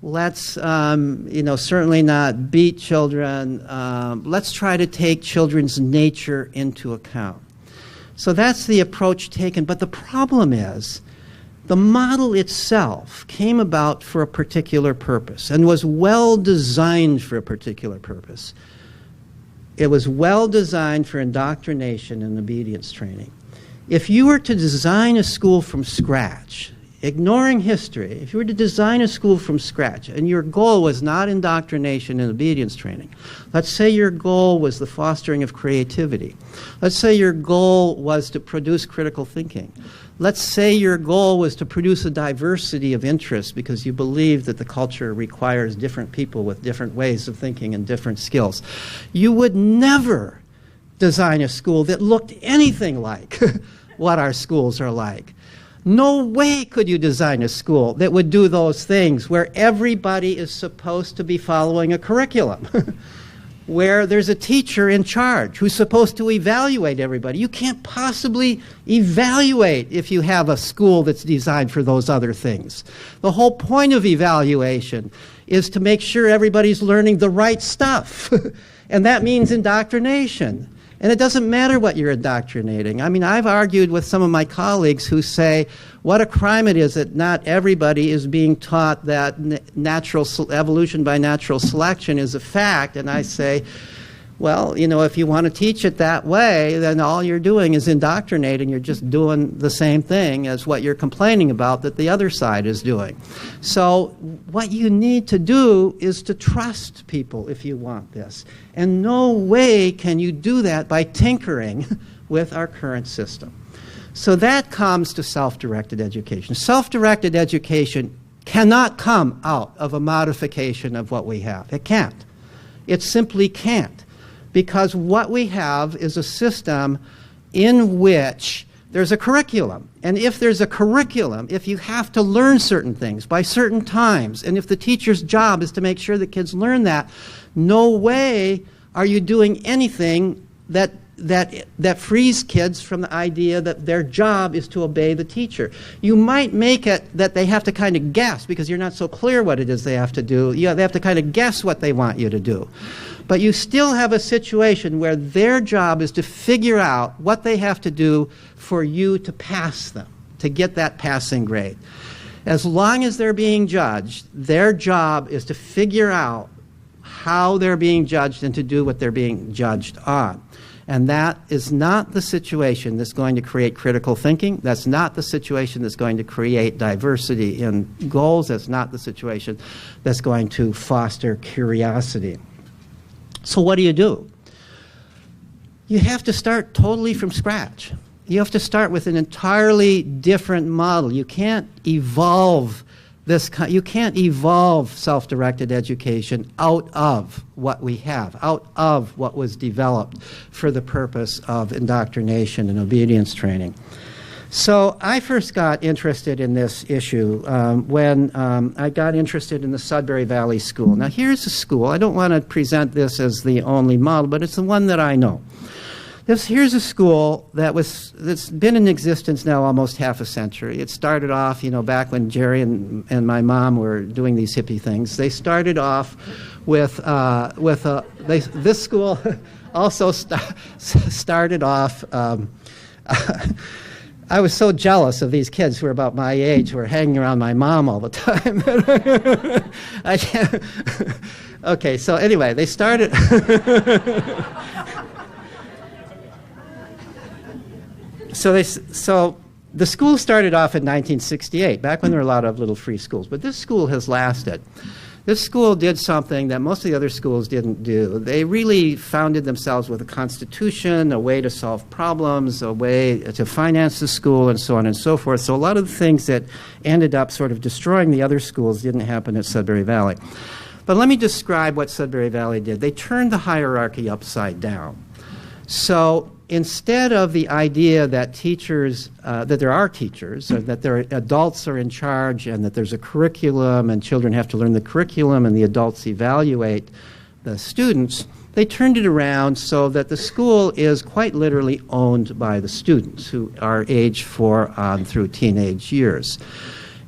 Let's, certainly not beat children. Let's try to take children's nature into account. So that's the approach taken. But the problem is, the model itself came about for a particular purpose and was well designed for a particular purpose. It was well designed for indoctrination and obedience training. If you were to design a school from scratch, ignoring history, if you were to design a school from scratch and your goal was not indoctrination and obedience training, let's say your goal was the fostering of creativity, let's say your goal was to produce critical thinking, let's say your goal was to produce a diversity of interests because you believe that the culture requires different people with different ways of thinking and different skills, you would never design a school that looked anything like what our schools are like. No way could you design a school that would do those things where everybody is supposed to be following a curriculum, where there's a teacher in charge who's supposed to evaluate everybody. You can't possibly evaluate if you have a school that's designed for those other things. The whole point of evaluation is to make sure everybody's learning the right stuff, and that means indoctrination. And it doesn't matter what you're indoctrinating. I mean, I've argued with some of my colleagues who say what a crime it is that not everybody is being taught that evolution by natural selection is a fact. And I say, well, if you want to teach it that way, then all you're doing is indoctrinating. You're just doing the same thing as what you're complaining about that the other side is doing. So what you need to do is to trust people if you want this. And no way can you do that by tinkering with our current system. So that comes to self-directed education. Self-directed education cannot come out of a modification of what we have. It can't. It simply can't. Because what we have is a system in which there's a curriculum. And if there's a curriculum, if you have to learn certain things by certain times, and if the teacher's job is to make sure that kids learn that, no way are you doing anything that frees kids from the idea that their job is to obey the teacher. You might make it that they have to kind of guess because you're not so clear what it is they have to do. They have to kind of guess what they want you to do. But you still have a situation where their job is to figure out what they have to do for you to pass them, to get that passing grade. As long as they're being judged, their job is to figure out how they're being judged and to do what they're being judged on. And that is not the situation that's going to create critical thinking. That's not the situation that's going to create diversity in goals. That's not the situation that's going to foster curiosity. So what do? You have to start totally from scratch. You have to start with an entirely different model. You can't evolve you can't evolve self-directed education out of what we have, out of what was developed for the purpose of indoctrination and obedience training. So I first got interested in this issue when I got interested in the Sudbury Valley School. Now here's a school. I don't want to present this as the only model, but it's the one that I know. Here's a school that's been in existence now almost half a century. It started off, back when Jerry and my mom were doing these hippie things. They started off with this school. also started off. I was so jealous of these kids who were about my age, who were hanging around my mom all the time. Okay, so anyway, they started. So the school started off in 1968, back when there were a lot of little free schools. But this school has lasted. This school did something that most of the other schools didn't do. They really founded themselves with a constitution, a way to solve problems, a way to finance the school, and so on and so forth. So a lot of the things that ended up sort of destroying the other schools didn't happen at Sudbury Valley. But let me describe what Sudbury Valley did. They turned the hierarchy upside down. So instead of the idea that teachers, that there are teachers, or that adults are in charge, and that there's a curriculum, and children have to learn the curriculum, and the adults evaluate the students, they turned it around so that the school is quite literally owned by the students, who are age 4 on through teenage years.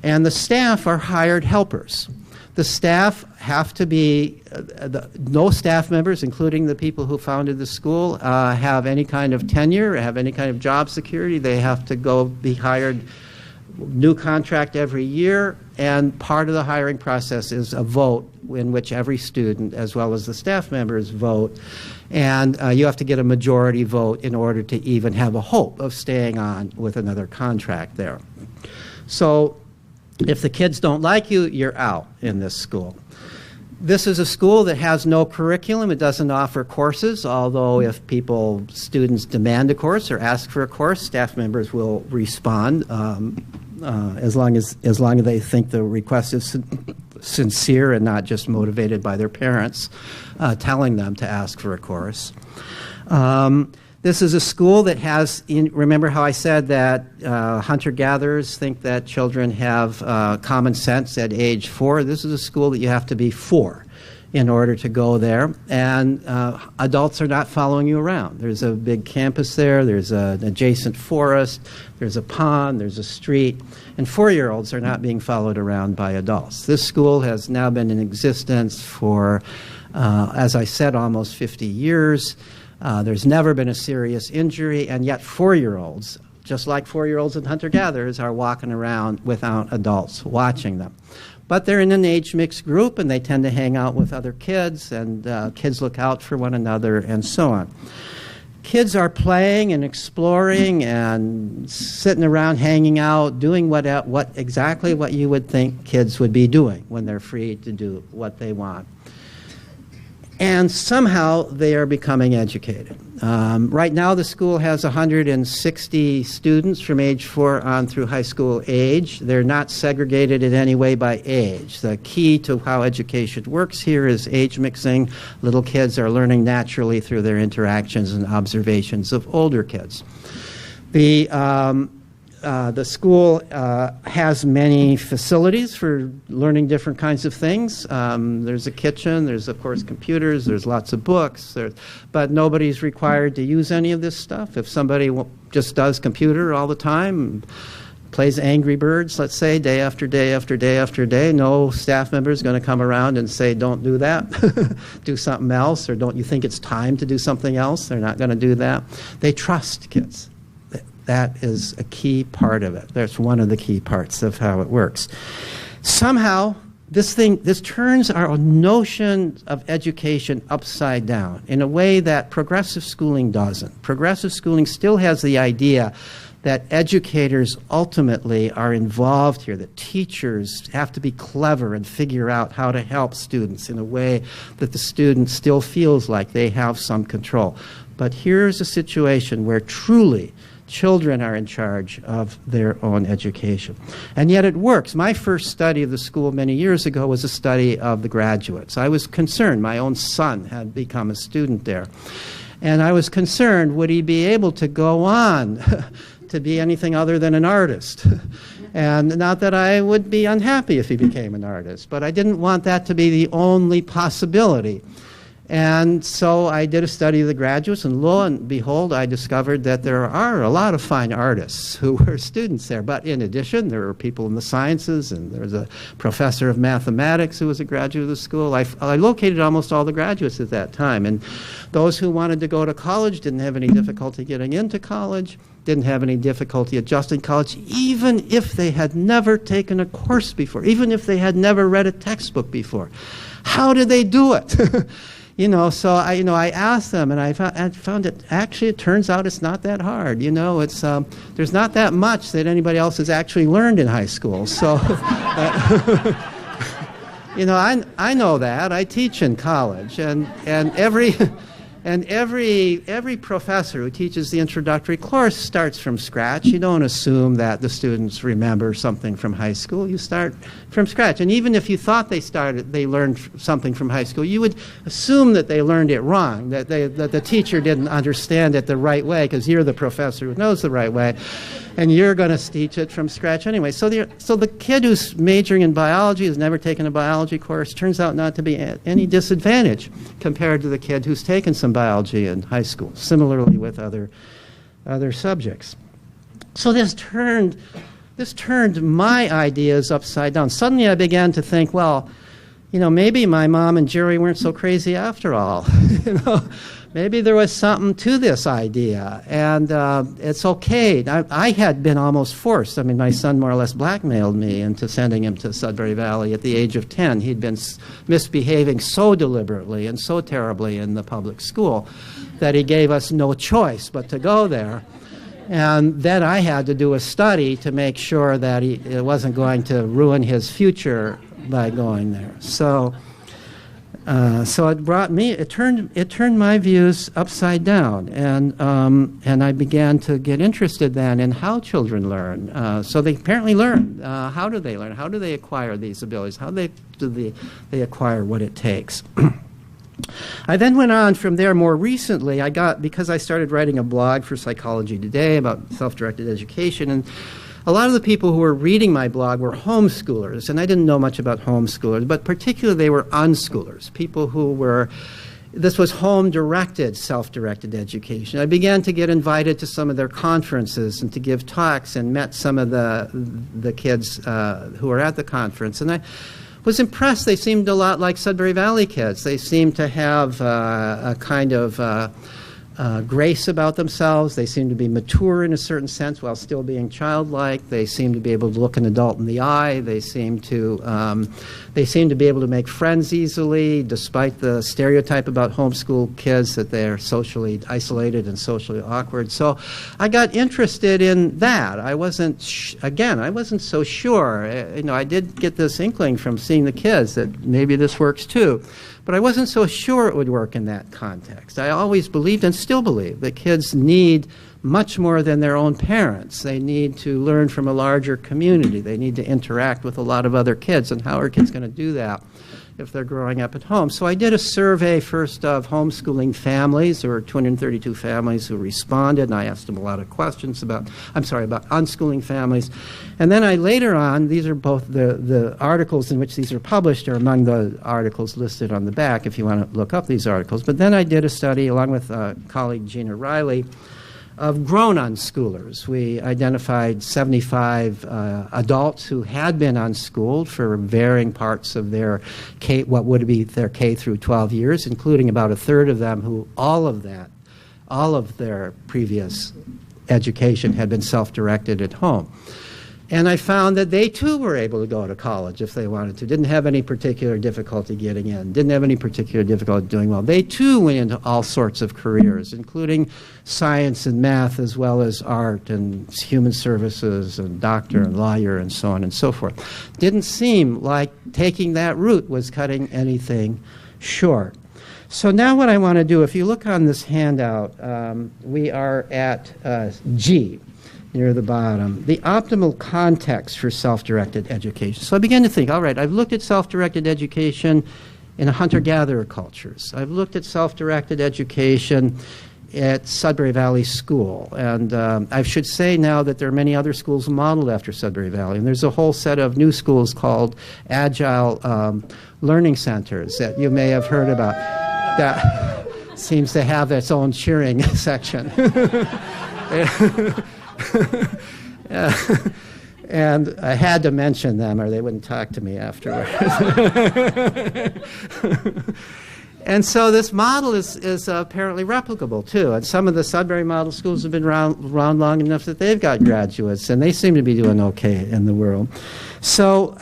And the staff are hired helpers. The staff have to be, no staff members, including the people who founded the school, have any kind of tenure, have any kind of job security. They have to go be hired, new contract every year, and part of the hiring process is a vote in which every student, as well as the staff members, vote. And you have to get a majority vote in order to even have a hope of staying on with another contract there. So if the kids don't like you, you're out in this school. This is a school that has no curriculum. It doesn't offer courses, although if students demand a course or ask for a course, staff members will respond as long as they think the request is sincere and not just motivated by their parents telling them to ask for a course. This is a school that has, remember how I said that hunter-gatherers think that children have common sense at age 4? This is a school that you have to be 4 in order to go there, and adults are not following you around. There's a big campus there, there's an adjacent forest, there's a pond, there's a street, and 4-year-olds are not being followed around by adults. This school has now been in existence for, as I said, almost 50 years. There's never been a serious injury, and yet 4-year-olds, just like 4-year-olds and hunter-gatherers, are walking around without adults watching them. But they're in an age-mixed group, and they tend to hang out with other kids, and kids look out for one another, and so on. Kids are playing and exploring and sitting around, hanging out, doing exactly what you would think kids would be doing when they're free to do what they want. And somehow they are becoming educated. Right now the school has 160 students from age 4 on through high school age. They're not segregated in any way by age. The key to how education works here is age mixing. Little kids are learning naturally through their interactions and observations of older kids. The school has many facilities for learning different kinds of things. There's a kitchen, there's of course computers, there's lots of books, but nobody's required to use any of this stuff. If somebody just does computer all the time, plays Angry Birds, let's say, day after day after day after day, no staff member is going to come around and say, don't do that, do something else, or don't you think it's time to do something else? They're not going to do that. They trust kids. That is a key part of it. That's one of the key parts of how it works. Somehow, this turns our notion of education upside down in a way that progressive schooling doesn't. Progressive schooling still has the idea that educators ultimately are involved here, that teachers have to be clever and figure out how to help students in a way that the student still feels like they have some control. But here's a situation where truly children are in charge of their own education. And yet it works. My first study of the school many years ago was a study of the graduates. I was concerned. My own son had become a student there. And I was concerned, would he be able to go on to be anything other than an artist? And not that I would be unhappy if he became an artist, but I didn't want that to be the only possibility. And so I did a study of the graduates, and lo and behold, I discovered that there are a lot of fine artists who were students there. But in addition, there were people in the sciences, and there was a professor of mathematics who was a graduate of the school. I located almost all the graduates at that time. And those who wanted to go to college didn't have any difficulty getting into college, didn't have any difficulty adjusting college, even if they had never taken a course before, even if they had never read a textbook before. How did they do it? So I asked them, and I found it actually, it turns out it's not that hard. It's there's not that much that anybody else has actually learned in high school. So, I know that. I teach in college, and every professor who teaches the introductory course starts from scratch. You don't assume that the students remember something from high school. You start from scratch. And even if you thought they learned something from high school, you would assume that they learned it wrong, that the teacher didn't understand it the right way, because you're the professor who knows the right way, and you're going to teach it from scratch anyway. So the kid who's majoring in biology, has never taken a biology course, turns out not to be at any disadvantage compared to the kid who's taken some biology in high school. Similarly with other subjects. So this turned my ideas upside down. Suddenly I began to think, well, maybe my mom and Jerry weren't so crazy after all. Maybe there was something to this idea, and it's okay. I had been almost forced. I mean, my son more or less blackmailed me into sending him to Sudbury Valley at the age of 10. He'd been misbehaving so deliberately and so terribly in the public school that he gave us no choice but to go there. And then I had to do a study to make sure that it wasn't going to ruin his future by going there. So it turned my views upside down, and I began to get interested then in how children learn. So they apparently learn. How do they learn? How do they acquire these abilities? How do they acquire what it takes? I then went on from there more recently. Because I started writing a blog for Psychology Today about self-directed education, and a lot of the people who were reading my blog were homeschoolers, and I didn't know much about homeschoolers, but particularly they were unschoolers, people who this was home-directed, self-directed education. I began to get invited to some of their conferences and to give talks, and met some of the kids who were at the conference, and I was impressed. They seemed a lot like Sudbury Valley kids. They seemed to have a kind of grace about themselves. They seemed to be mature in a certain sense while still being childlike. They seemed to be able to look an adult in the eye. They seemed to be able to make friends easily, despite the stereotype about homeschool kids that they're socially isolated and socially awkward. So I got interested in that. I wasn't so sure. I did get this inkling from seeing the kids that maybe this works too. But I wasn't so sure it would work in that context. I always believed, and still believe, that kids need much more than their own parents. They need to learn from a larger community. They need to interact with a lot of other kids. And how are kids going to do that if they're growing up at home? So I did a survey first of homeschooling families. There were 232 families who responded, and I asked them a lot of questions about unschooling families. And then later on, these are both the articles in which these are published are among the articles listed on the back if you want to look up these articles. But then I did a study, along with colleague Gina Riley, of grown unschoolers. We identified 75 adults who had been unschooled for varying parts of their what would be their K through 12 years, including about a third of them who all of their previous education had been self-directed at home. And I found that they too were able to go to college if they wanted to, didn't have any particular difficulty getting in, didn't have any particular difficulty doing well. They too went into all sorts of careers, including science and math, as well as art and human services and doctor and lawyer and so on and so forth. Didn't seem like taking that route was cutting anything short. So now what I want to do, if you look on this handout, we are at G, near the bottom, the optimal context for self-directed education. So I began to think, all right, I've looked at self-directed education in hunter-gatherer cultures. I've looked at self-directed education at Sudbury Valley School. And I should say now that there are many other schools modeled after Sudbury Valley. And there's a whole set of new schools called Agile Learning Centers that you may have heard about. that seems to have its own cheering section. And I had to mention them or they wouldn't talk to me afterwards. And so this model is apparently replicable, too. And some of the Sudbury model schools have been around long enough that they've got graduates, and they seem to be doing okay in the world. So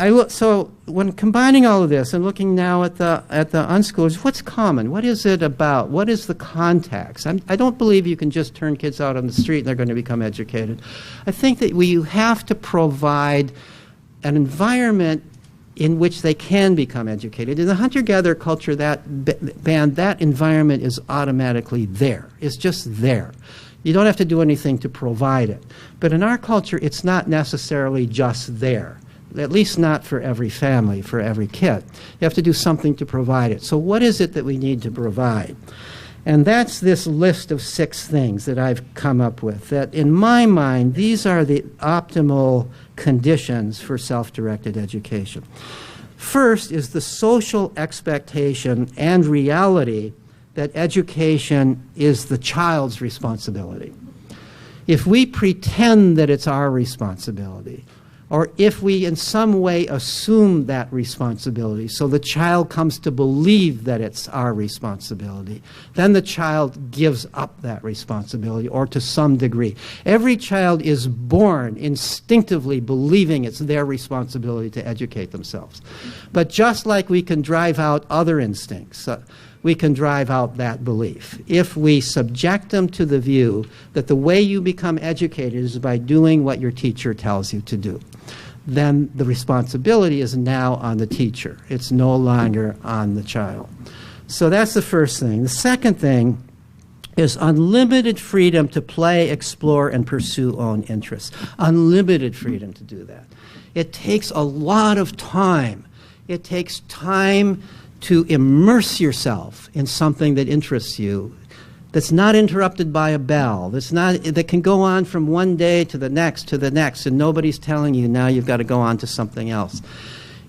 when combining all of this and looking now at the unschoolers, what's common? What is it about? What is the context? I don't believe you can just turn kids out on the street and they're going to become educated. I think that you have to provide an environment in which they can become educated. In the hunter-gatherer culture, that environment is automatically there. It's just there. You don't have to do anything to provide it. But in our culture, it's not necessarily just there, at least not for every family, for every kid. You have to do something to provide it. So what is it that we need to provide? And that's this list of 6 things that I've come up with, that in my mind, these are the optimal conditions for self-directed education. First is the social expectation and reality that education is the child's responsibility. If we pretend that it's our responsibility, or if we in some way assume that responsibility, so the child comes to believe that it's our responsibility, then the child gives up that responsibility, or to some degree. Every child is born instinctively believing it's their responsibility to educate themselves. But just like we can drive out other instincts, we can drive out that belief if we subject them to the view that the way you become educated is by doing what your teacher tells you to do. Then the responsibility is now on the teacher. It's no longer on the child. So that's the first thing. The second thing is unlimited freedom to play, explore, and pursue own interests. Unlimited freedom to do that. It takes a lot of time. It takes time to immerse yourself in something that interests you, that's not interrupted by a bell, that can go on from one day to the next, and nobody's telling you now you've got to go on to something else.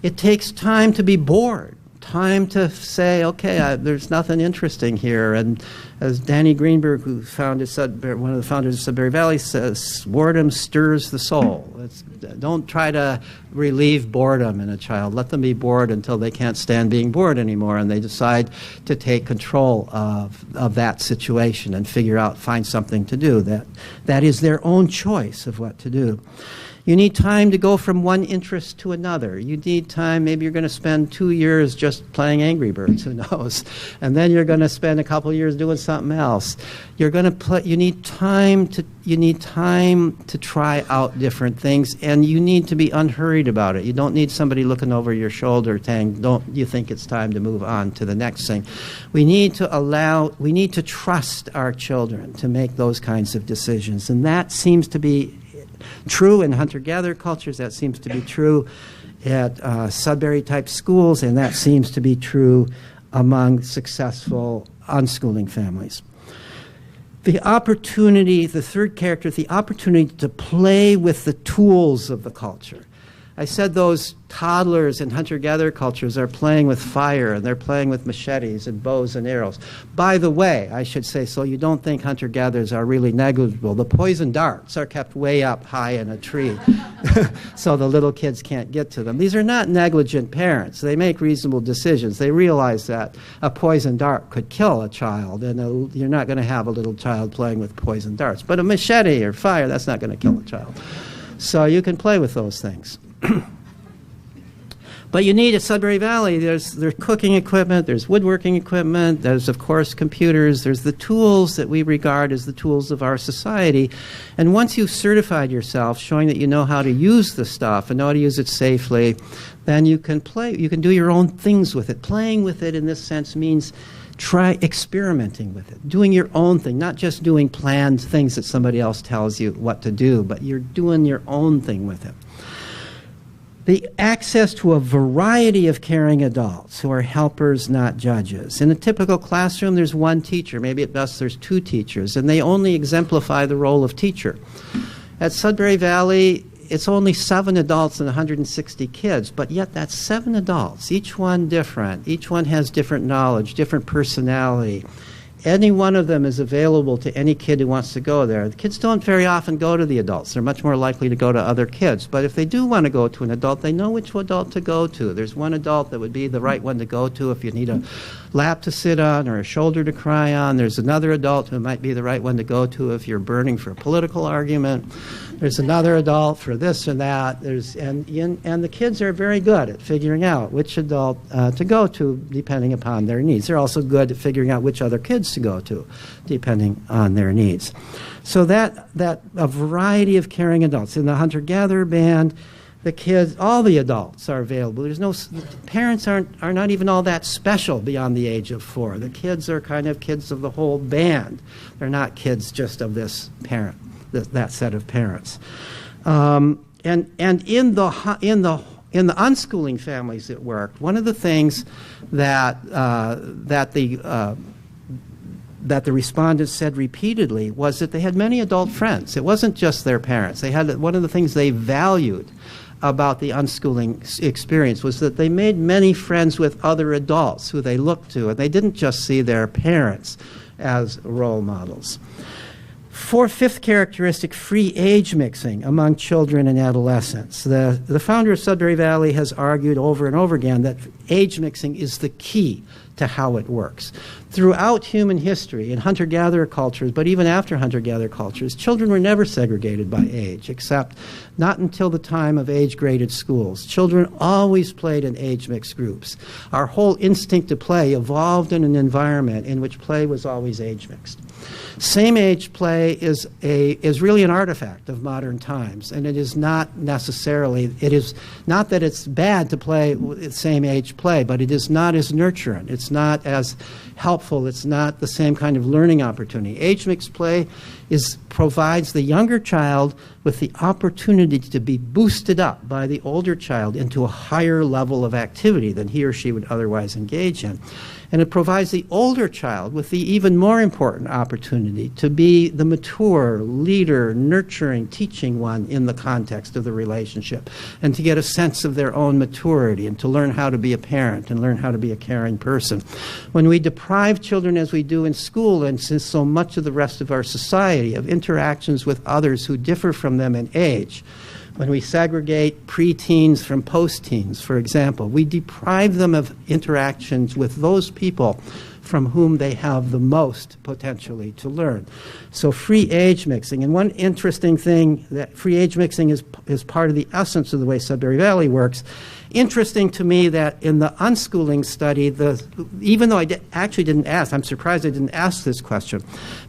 It takes time to be bored, time to say, okay, there's nothing interesting here. And as Danny Greenberg, who founded one of the founders of Sudbury Valley, says, boredom stirs the soul. Don't try to relieve boredom in a child. Let them be bored until they can't stand being bored anymore, and they decide to take control of that situation and find something to do. That is their own choice of what to do. You need time to go from one interest to another. You need time, maybe you're going to spend 2 years just playing Angry Birds, who knows? And then you're going to spend a couple years doing something else. You need time to try out different things, and you need to be unhurried about it. You don't need somebody looking over your shoulder saying, don't you think it's time to move on to the next thing? We need to trust our children to make those kinds of decisions, and that seems to be true in hunter-gatherer cultures. That seems to be true at Sudbury-type schools, and that seems to be true among successful unschooling families. The third character, the opportunity to play with the tools of the culture. I said those toddlers in hunter-gatherer cultures are playing with fire, and they're playing with machetes and bows and arrows. By the way, I should say, so you don't think hunter-gatherers are really negligible, the poison darts are kept way up high in a tree so the little kids can't get to them. These are not negligent parents. They make reasonable decisions. They realize that a poison dart could kill a child, and you're not going to have a little child playing with poison darts. But a machete or fire, that's not going to kill a child. So you can play with those things. But you need at Sudbury Valley, there's cooking equipment, there's woodworking equipment, there's, of course, computers, there's the tools that we regard as the tools of our society. And once you've certified yourself, showing that you know how to use the stuff and know how to use it safely, then you can do your own things with it. Playing with it in this sense means try experimenting with it, doing your own thing, not just doing planned things that somebody else tells you what to do, but you're doing your own thing with it. The access to a variety of caring adults who are helpers, not judges. In a typical classroom, there's one teacher. Maybe at best there's 2 teachers, and they only exemplify the role of teacher. At Sudbury Valley, it's only 7 adults and 160 kids, but yet that's 7 adults, each one different. Each one has different knowledge, different personality. Any one of them is available to any kid who wants to go there. The kids don't very often go to the adults. They're much more likely to go to other kids. But if they do want to go to an adult, they know which adult to go to. There's one adult that would be the right one to go to if you need a lap to sit on or a shoulder to cry on. There's another adult who might be the right one to go to if you're burning for a political argument. There's another adult for this or that. And the kids are very good at figuring out which adult to go to depending upon their needs. They're also good at figuring out which other kids to go to depending on their needs. So that a variety of caring adults. In the hunter-gatherer band, the kids, all the adults are available. Parents are not even all that special beyond the age of 4. The kids are kind of kids of the whole band. They're not kids just of this parent. That set of parents, and in the unschooling families that worked, one of the things that the respondents said repeatedly was that they had many adult friends. It wasn't just their parents. They had one of the things they valued about the unschooling experience was that they made many friends with other adults who they looked to, and they didn't just see their parents as role models. Fifth characteristic, free age mixing among children and adolescents. The founder of Sudbury Valley has argued over and over again that age mixing is the key to how it works. Throughout human history, in hunter-gatherer cultures, but even after hunter-gatherer cultures, children were never segregated by age, except not until the time of age-graded schools. Children always played in age-mixed groups. Our whole instinct to play evolved in an environment in which play was always age-mixed. Same-age play is really an artifact of modern times, and it is not necessarily, it is not that it's bad to play same-age play, but it is not as nurturant. It's not as helpful. It's not the same kind of learning opportunity. Age-mixed play provides the younger child with the opportunity to be boosted up by the older child into a higher level of activity than he or she would otherwise engage in. And it provides the older child with the even more important opportunity to be the mature, leader, nurturing, teaching one in the context of the relationship, and to get a sense of their own maturity, and to learn how to be a parent and learn how to be a caring person. When we deprive children, as we do in school and since so much of the rest of our society, of interactions with others who differ from them in age, when we segregate preteens from post-teens, for example, we deprive them of interactions with those people from whom they have the most potentially to learn. So free age mixing. And one interesting thing, that free age mixing is part of the essence of the way Sudbury Valley works. Interesting to me that in the unschooling study, even though I actually didn't ask, I'm surprised I didn't ask this question,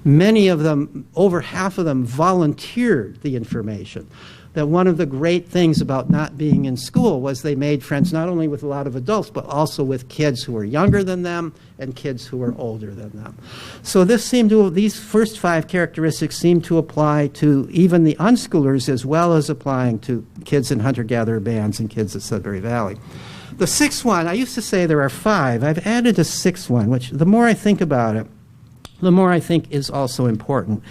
many of them, over half of them, volunteered the information. That one of the great things about not being in school was they made friends not only with a lot of adults, but also with kids who were younger than them and kids who were older than them. So these first 5 characteristics seem to apply to even the unschoolers as well as applying to kids in hunter-gatherer bands and kids at Sudbury Valley. The 6th one, I used to say there are 5. I've added a 6th one, which the more I think about it, the more I think is also important.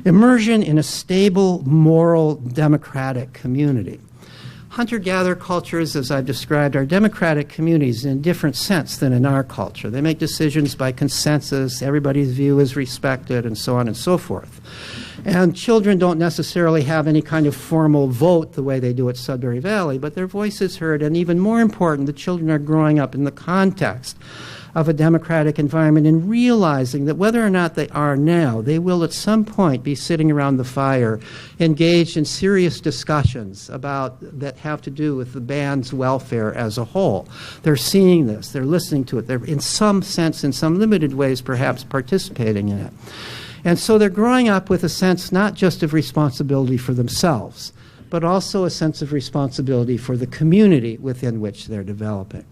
Immersion in a stable, moral, democratic community. Hunter-gatherer cultures, as I've described, are democratic communities in a different sense than in our culture. They make decisions by consensus, everybody's view is respected, and so on and so forth. And children don't necessarily have any kind of formal vote the way they do at Sudbury Valley, but their voice is heard, and even more important, the children are growing up in the context of a democratic environment and realizing that whether or not they are now, they will at some point be sitting around the fire, engaged in serious discussions that have to do with the band's welfare as a whole. They're seeing this, they're listening to it, they're in some sense, in some limited ways perhaps, participating in it. And so they're growing up with a sense not just of responsibility for themselves, but also a sense of responsibility for the community within which they're developing.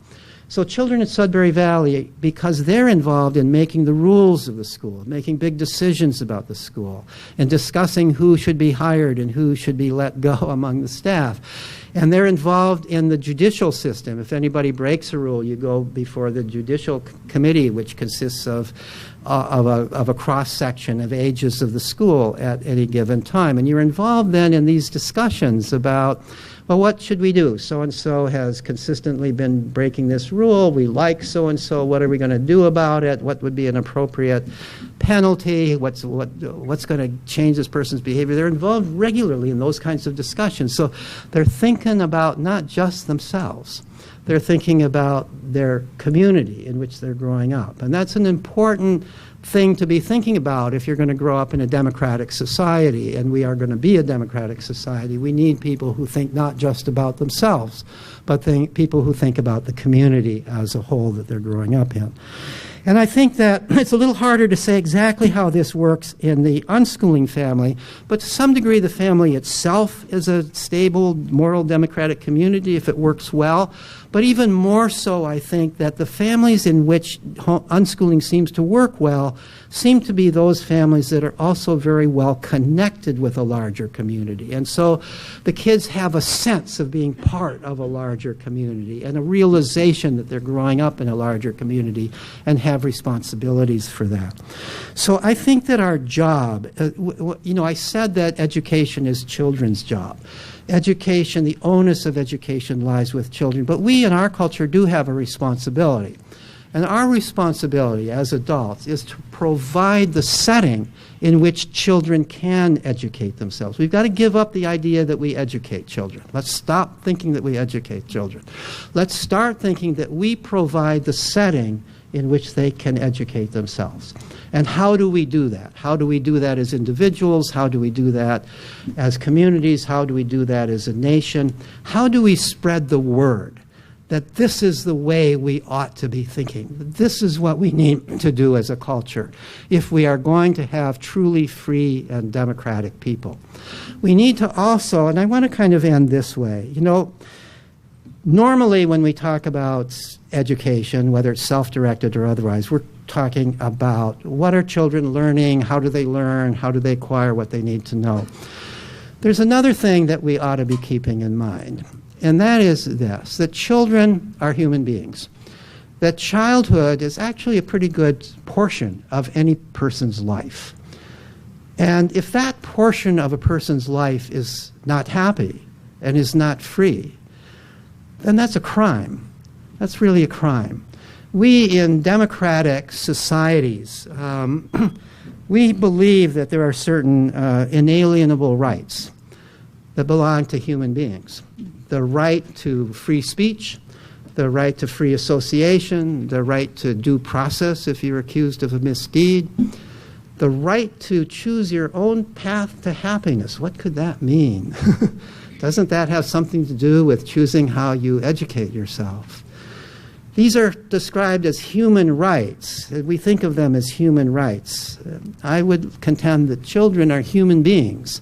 So children at Sudbury Valley, because they're involved in making the rules of the school, making big decisions about the school, and discussing who should be hired and who should be let go among the staff. And they're involved in the judicial system. If anybody breaks a rule, you go before the judicial committee, which consists of of a cross-section of ages of the school at any given time. And you're involved then in these discussions about, well, what should we do? So-and-so has consistently been breaking this rule. We like so-and-so. What are we going to do about it? What would be an appropriate penalty? What's going to change this person's behavior? They're involved regularly in those kinds of discussions. So they're thinking about not just themselves. They're thinking about their community in which they're growing up. And that's an important thing to be thinking about if you're going to grow up in a democratic society, and we are going to be a democratic society. We need people who think not just about themselves, but people who think about the community as a whole that they're growing up in. And I think that it's a little harder to say exactly how this works in the unschooling family, but to some degree the family itself is a stable, moral, democratic community if it works well. But even more so, I think that the families in which unschooling seems to work well seem to be those families that are also very well connected with a larger community. And so the kids have a sense of being part of a larger community and a realization that they're growing up in a larger community and have responsibilities for that. So I think that our job, I said that education is children's job. Education, the onus of education lies with children, but we in our culture do have a responsibility. And our responsibility as adults is to provide the setting in which children can educate themselves. We've got to give up the idea that we educate children. Let's stop thinking that we educate children. Let's start thinking that we provide the setting in which they can educate themselves. And how do we do that? How do we do that as individuals? How do we do that as communities? How do we do that as a nation? How do we spread the word that this is the way we ought to be thinking? This is what we need to do as a culture if we are going to have truly free and democratic people. We need to also, and I want to kind of end this way, normally when we talk about education, whether it's self-directed or otherwise, we're talking about what are children learning, how do they learn, how do they acquire what they need to know. There's another thing that we ought to be keeping in mind, and that is this, that children are human beings. That childhood is actually a pretty good portion of any person's life. And if that portion of a person's life is not happy and is not free, then that's a crime. That's really a crime. We in democratic societies, we believe that there are certain inalienable rights that belong to human beings. The right to free speech, the right to free association, the right to due process if you're accused of a misdeed, the right to choose your own path to happiness. What could that mean? Doesn't that have something to do with choosing how you educate yourself? These are described as human rights. We think of them as human rights. I would contend that children are human beings.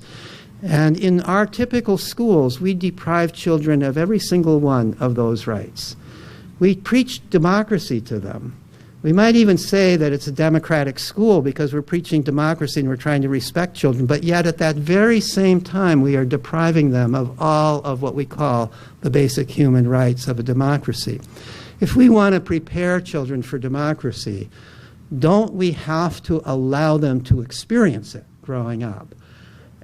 And in our typical schools, we deprive children of every single one of those rights. We preach democracy to them. We might even say that it's a democratic school because we're preaching democracy and we're trying to respect children, but yet at that very same time we are depriving them of all of what we call the basic human rights of a democracy. If we want to prepare children for democracy, don't we have to allow them to experience it growing up?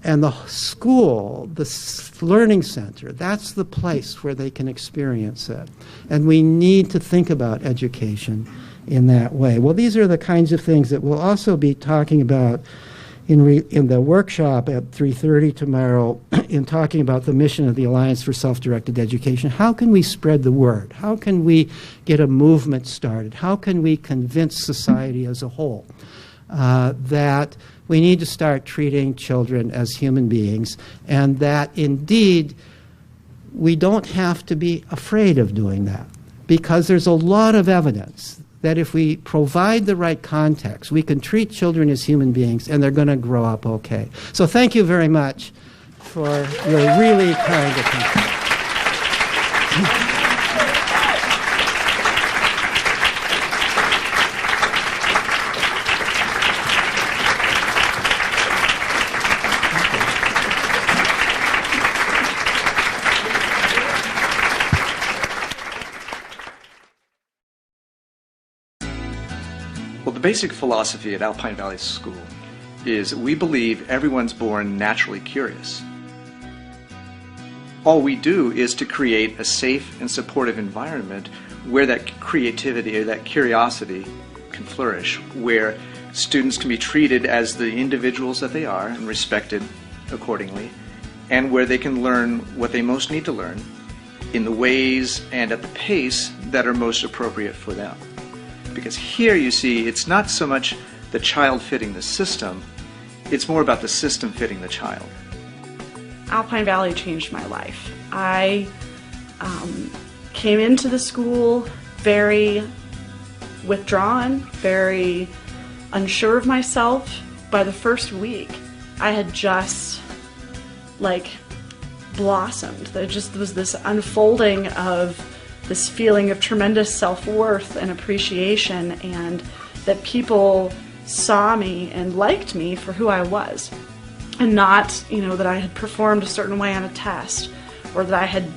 And the school, the learning center, that's the place where they can experience it. And we need to think about education in that way. Well, these are the kinds of things that we'll also be talking about in the workshop at 3:30 tomorrow in talking about the mission of the Alliance for Self-Directed Education. How can we spread the word? How can we get a movement started? How can we convince society as a whole that we need to start treating children as human beings, and that indeed we don't have to be afraid of doing that, because there's a lot of evidence that if we provide the right context, we can treat children as human beings and they're going to grow up okay. So thank you very much for your really kind attention. Well, The basic philosophy at Alpine Valley School is we believe everyone's born naturally curious. All we do is to create a safe and supportive environment where that creativity or that curiosity can flourish, where students can be treated as the individuals that they are and respected accordingly, and where they can learn what they most need to learn in the ways and at the pace that are most appropriate for them. Because here you see, it's not so much the child fitting the system, it's more about the system fitting the child. Alpine Valley changed my life. I came into the school very withdrawn, very unsure of myself. By the first week, I had just blossomed. There just was this unfolding of this feeling of tremendous self-worth and appreciation, and that people saw me and liked me for who I was, and not, that I had performed a certain way on a test, or that I had,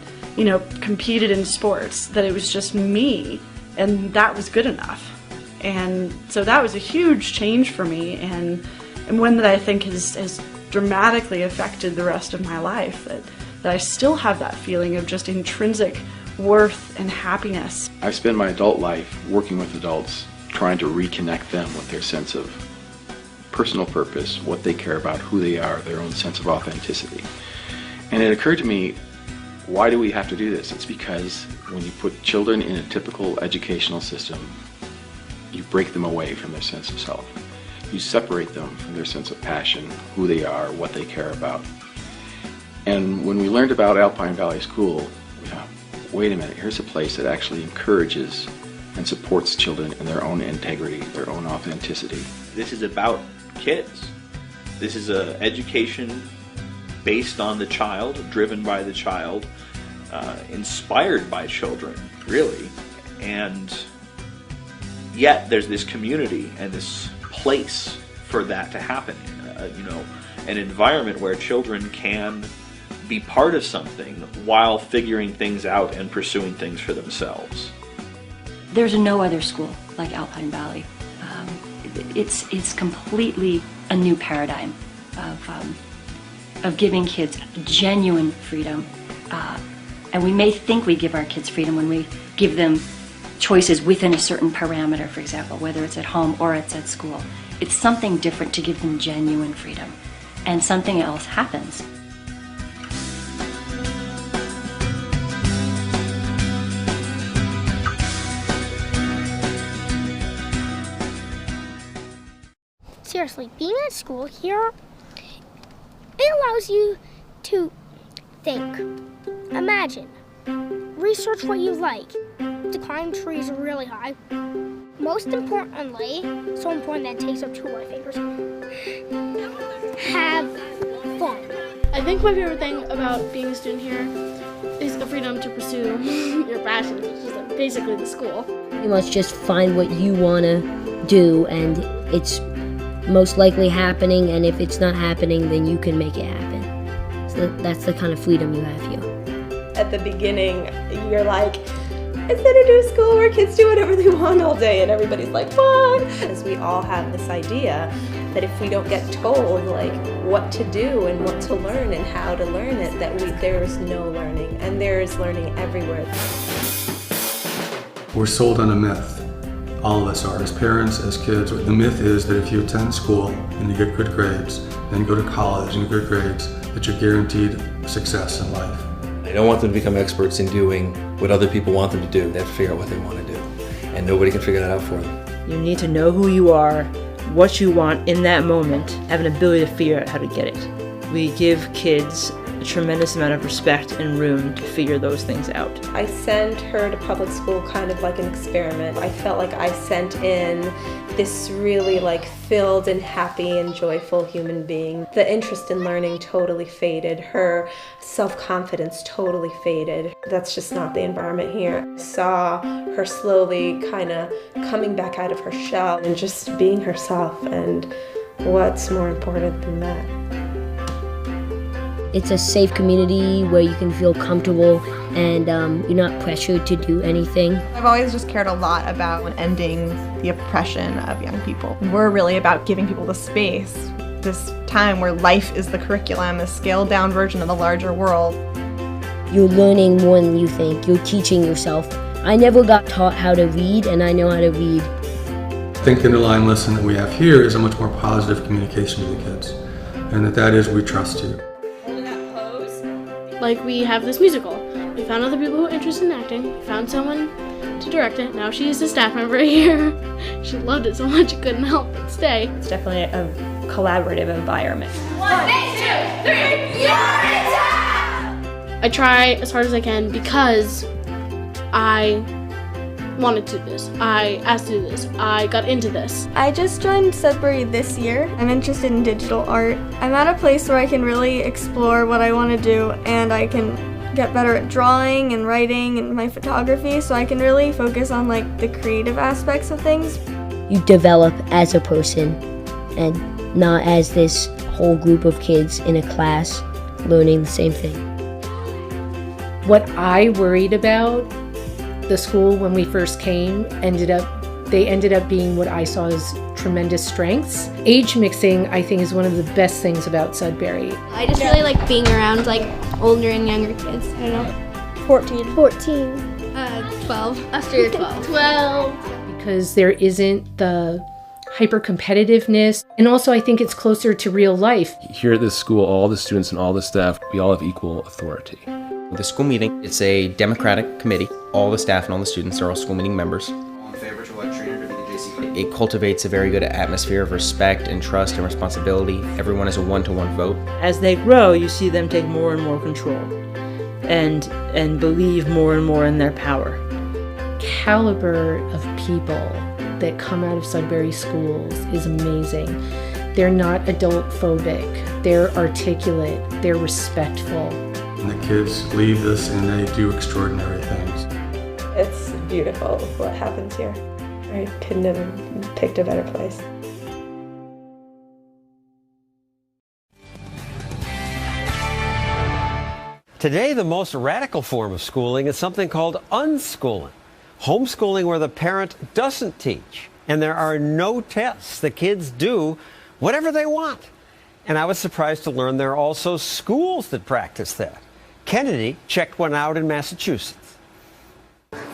competed in sports, that it was just me, and that was good enough. And so that was a huge change for me, and one that I think has dramatically affected the rest of my life, that I still have that feeling of just intrinsic worth and happiness. I've spent my adult life working with adults, trying to reconnect them with their sense of personal purpose, what they care about, who they are, their own sense of authenticity. And it occurred to me, why do we have to do this? It's because when you put children in a typical educational system, you break them away from their sense of self. You separate them from their sense of passion, who they are, what they care about. And when we learned about Alpine Valley School, we thought, wait a minute, here's a place that actually encourages and supports children in their own integrity, their own authenticity. This is about kids. This is an education based on the child, driven by the child, inspired by children, really. And yet there's this community and this place for that to happen in, an environment where children can be part of something while figuring things out and pursuing things for themselves. There's no other school like Alpine Valley. It's completely a new paradigm of giving kids genuine freedom. And we may think we give our kids freedom when we give them choices within a certain parameter, for example, whether it's at home or it's at school. It's something different to give them genuine freedom. And something else happens. Seriously, being at school here, it allows you to think, imagine, research what you like, to climb trees really high. Most importantly, so important that it takes up 2 of my favorites, have fun. I think my favorite thing about being a student here is the freedom to pursue your passions, which is basically the school. You must just find what you want to do, and it's most likely happening, and if it's not happening, then you can make it happen. So that's the kind of freedom you have here. At the beginning, you're like, instead of doing school where kids do whatever they want all day and everybody's like, fun! As we all have this idea that if we don't get told what to do and what to learn and how to learn it, that there's no learning, and there is learning everywhere. We're sold on a myth. All of us are, as parents, as kids. The myth is that if you attend school and you get good grades, then go to college and good grades, that you're guaranteed success in life. I don't want them to become experts in doing what other people want them to do. They have to figure out what they want to do, and nobody can figure that out for them. You need to know who you are, what you want in that moment, have an ability to figure out how to get it. We give kids a tremendous amount of respect and room to figure those things out. I sent her to public school kind of like an experiment. I felt like I sent in this really filled and happy and joyful human being. The interest in learning totally faded. Her self-confidence totally faded. That's just not the environment here. I saw her slowly kind of coming back out of her shell and just being herself, and what's more important than that? It's a safe community where you can feel comfortable and you're not pressured to do anything. I've always just cared a lot about ending the oppression of young people. We're really about giving people the space, this time where life is the curriculum, a scaled-down version of the larger world. You're learning more than you think. You're teaching yourself. I never got taught how to read, and I know how to read. I think the underlying lesson that we have here is a much more positive communication to the kids, and that is we trust you. Like, we have this musical. We found other people who are interested in acting. We found someone to direct it. Now she's a staff member here. She loved it so much she couldn't help but stay. It's definitely a collaborative environment. 1, 2, 3, I try as hard as I can because I wanted to do this. I asked to do this. I got into this. I just joined Sudbury this year. I'm interested in digital art. I'm at a place where I can really explore what I want to do, and I can get better at drawing and writing and my photography, so I can really focus on like the creative aspects of things. You develop as a person and not as this whole group of kids in a class learning the same thing. What I worried about, the school when we first came ended up being what I saw as tremendous strengths. Age mixing, I think, is one of the best things about Sudbury. I just really like being around like older and younger kids. I don't know. 14. 12. After you're 12. 12. Because there isn't the hyper-competitiveness, and also I think it's closer to real life. Here at this school, all the students and all the staff, we all have equal authority. The school meeting, it's a democratic committee. All the staff and all the students are all school meeting members. All in favor to elect Trina to be the JC? It cultivates a very good atmosphere of respect and trust and responsibility. Everyone is a one-to-one vote. As they grow, you see them take more and more control and believe more and more in their power. Caliber of people that come out of Sudbury schools is amazing. They're not adult phobic, they're articulate, they're respectful. And the kids leave this and they do extraordinary things. It's beautiful what happens here. I couldn't have picked a better place. Today, the most radical form of schooling is something called unschooling. Homeschooling where the parent doesn't teach and there are no tests. The kids do whatever they want. And I was surprised to learn there are also schools that practice that. Kennedy checked one out in Massachusetts.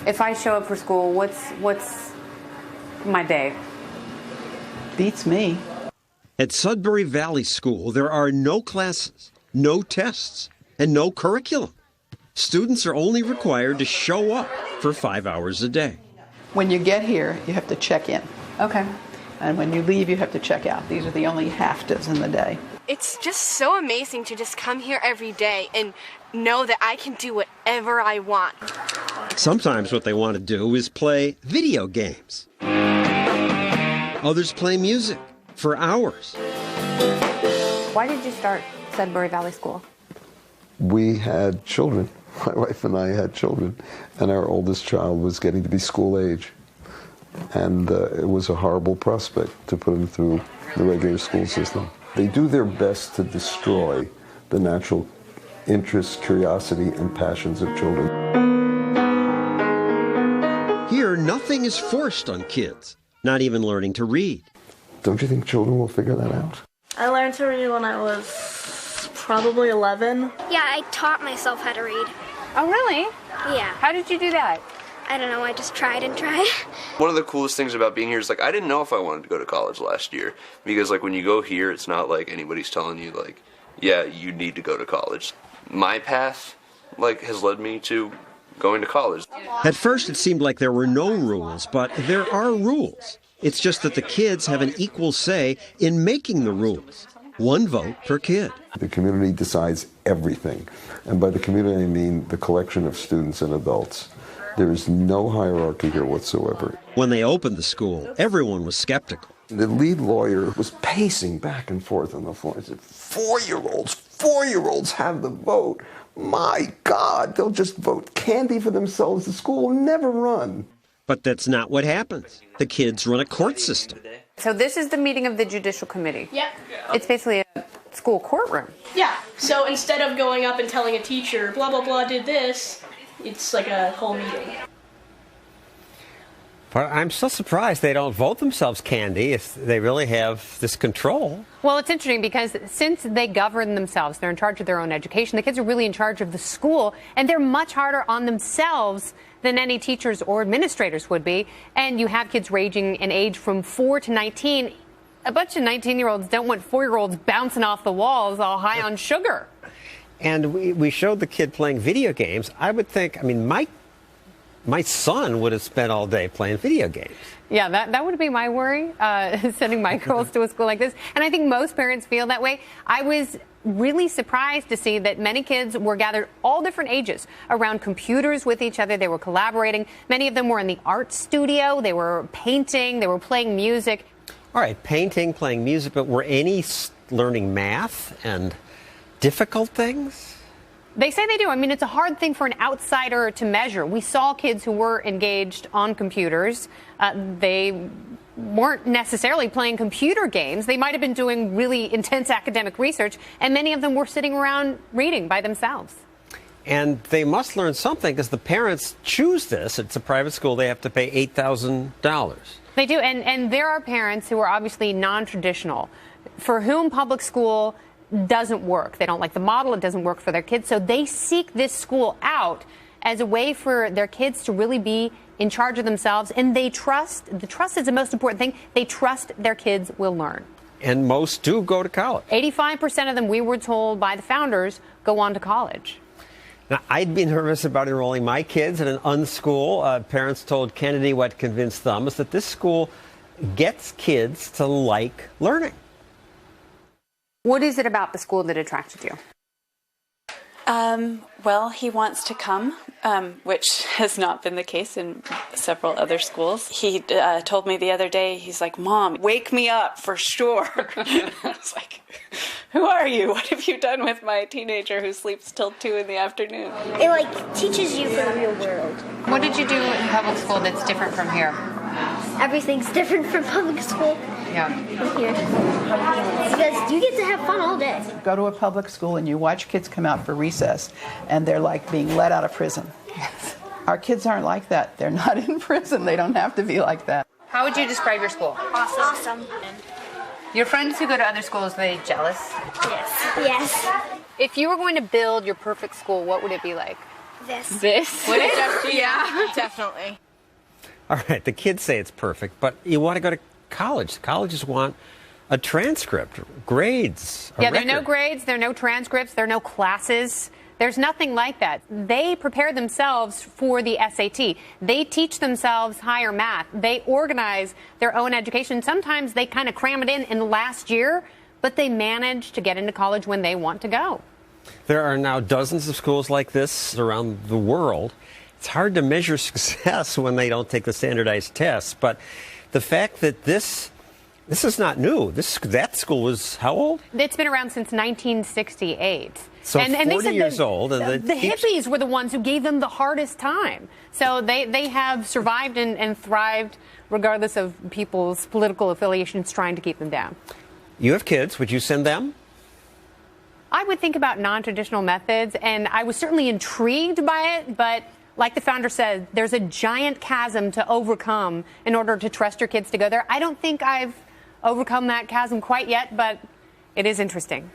If I show up for school, what's my day? Beats me. At Sudbury Valley School, there are no classes, no tests, and no curriculum. Students are only required to show up for 5 hours a day. When you get here, you have to check in. Okay. And when you leave, you have to check out. These are the only half-days in the day. It's just so amazing to just come here every day and know that I can do whatever I want. Sometimes what they want to do is play video games. Others play music for hours. Why did you start Sudbury Valley School? We had children. My wife and I had children, and our oldest child was getting to be school age. And it was a horrible prospect to put them through the regular school system. They do their best to destroy the natural interests, curiosity, and passions of children. Here, nothing is forced on kids, not even learning to read. Don't you think children will figure that out? I learned to read when I was probably 11. Yeah, I taught myself how to read. Oh, really? Yeah. How did you do that? I don't know, I just tried and tried. One of the coolest things about being here is, like, I didn't know if I wanted to go to college last year. Because, like, when you go here, it's not like anybody's telling you, like, yeah, you need to go to college. My path, like, has led me to going to college. At first, it seemed like there were no rules, but there are rules. It's just that the kids have an equal say in making the rules. One vote per kid. The community decides everything. And by the community, I mean the collection of students and adults. There is no hierarchy here whatsoever. When they opened the school, everyone was skeptical. The lead lawyer was pacing back and forth on the floor. He said, 4-year-olds have the vote. My God, they'll just vote candy for themselves. The school will never run. But that's not what happens. The kids run a court system. So this is the meeting of the Judicial Committee. Yep. It's basically a school courtroom. Yeah, so instead of going up and telling a teacher, blah, blah, blah, did this, It's like a whole meeting. But I'm so surprised they don't vote themselves candy if they really have this control. Well, it's interesting because since they govern themselves, they're in charge of their own education, the kids are really in charge of the school, and they're much harder on themselves than any teachers or administrators would be. And you have kids ranging in age from 4 to 19. A bunch of 19-year-olds don't want 4-year-olds bouncing off the walls all high on sugar. And we showed the kid playing video games. I would think, I mean, my son would have spent all day playing video games. Yeah, that would be my worry, sending my girls to a school like this. And I think most parents feel that way. I was really surprised to see that many kids were gathered all different ages around computers with each other. They were collaborating. Many of them were in the art studio. They were painting. They were playing music. All right, painting, playing music, but were any learning math and difficult things? They say they do. I mean, it's a hard thing for an outsider to measure. We saw kids who were engaged on computers. They weren't necessarily playing computer games. They might have been doing really intense academic research, and many of them were sitting around reading by themselves. And they must learn something because the parents choose this. It's a private school. They have to pay $8,000. They do. And there are parents who are obviously non-traditional, for whom public school doesn't work. They don't like the model. It doesn't work for their kids. So they seek this school out as a way for their kids to really be in charge of themselves. And they trust. The trust is the most important thing. They trust their kids will learn. And most do go to college. 85% of them, we were told by the founders, go on to college. Now, I'd be nervous about enrolling my kids in an unschool. Parents told Kennedy what convinced them is that this school gets kids to like learning. What is it about the school that attracted you? Well, he wants to come, which has not been the case in several other schools. He told me the other day, he's like, Mom, wake me up for sure. I was like, who are you? What have you done with my teenager who sleeps till 2 in the afternoon? It teaches you the real world. What did you do in public school that's different from here? Everything's different from public school. Yeah. From here. Because you get to have fun all day. Go to a public school and you watch kids come out for recess and they're like being let out of prison. Our kids aren't like that. They're not in prison. They don't have to be like that. How would you describe your school? Awesome. Your friends who go to other schools, are they jealous? Yes. If you were going to build your perfect school, what would it be like? This. Would it? Yeah, definitely. All right, the kids say it's perfect, but you want to go to college. Colleges want a transcript, grades, a Yeah, there are no record. grades, there are no transcripts, there are no classes. There's nothing like that. They prepare themselves for the SAT. They teach themselves higher math. They organize their own education. Sometimes they kind of cram it in the last year, but they manage to get into college when they want to go. There are now dozens of schools like this around the world. It's hard to measure success when they don't take the standardized tests, but the fact that this is not new. That school was how old? It's been around since 1968. So and 40 they said years old. And the hippies were the ones who gave them the hardest time. So they have survived and thrived regardless of people's political affiliations trying to keep them down. You have kids. Would you send them? I would think about non-traditional methods, and I was certainly intrigued by it, but like the founder said, there's a giant chasm to overcome in order to trust your kids to go there. I don't think I've overcome that chasm quite yet, but it is interesting.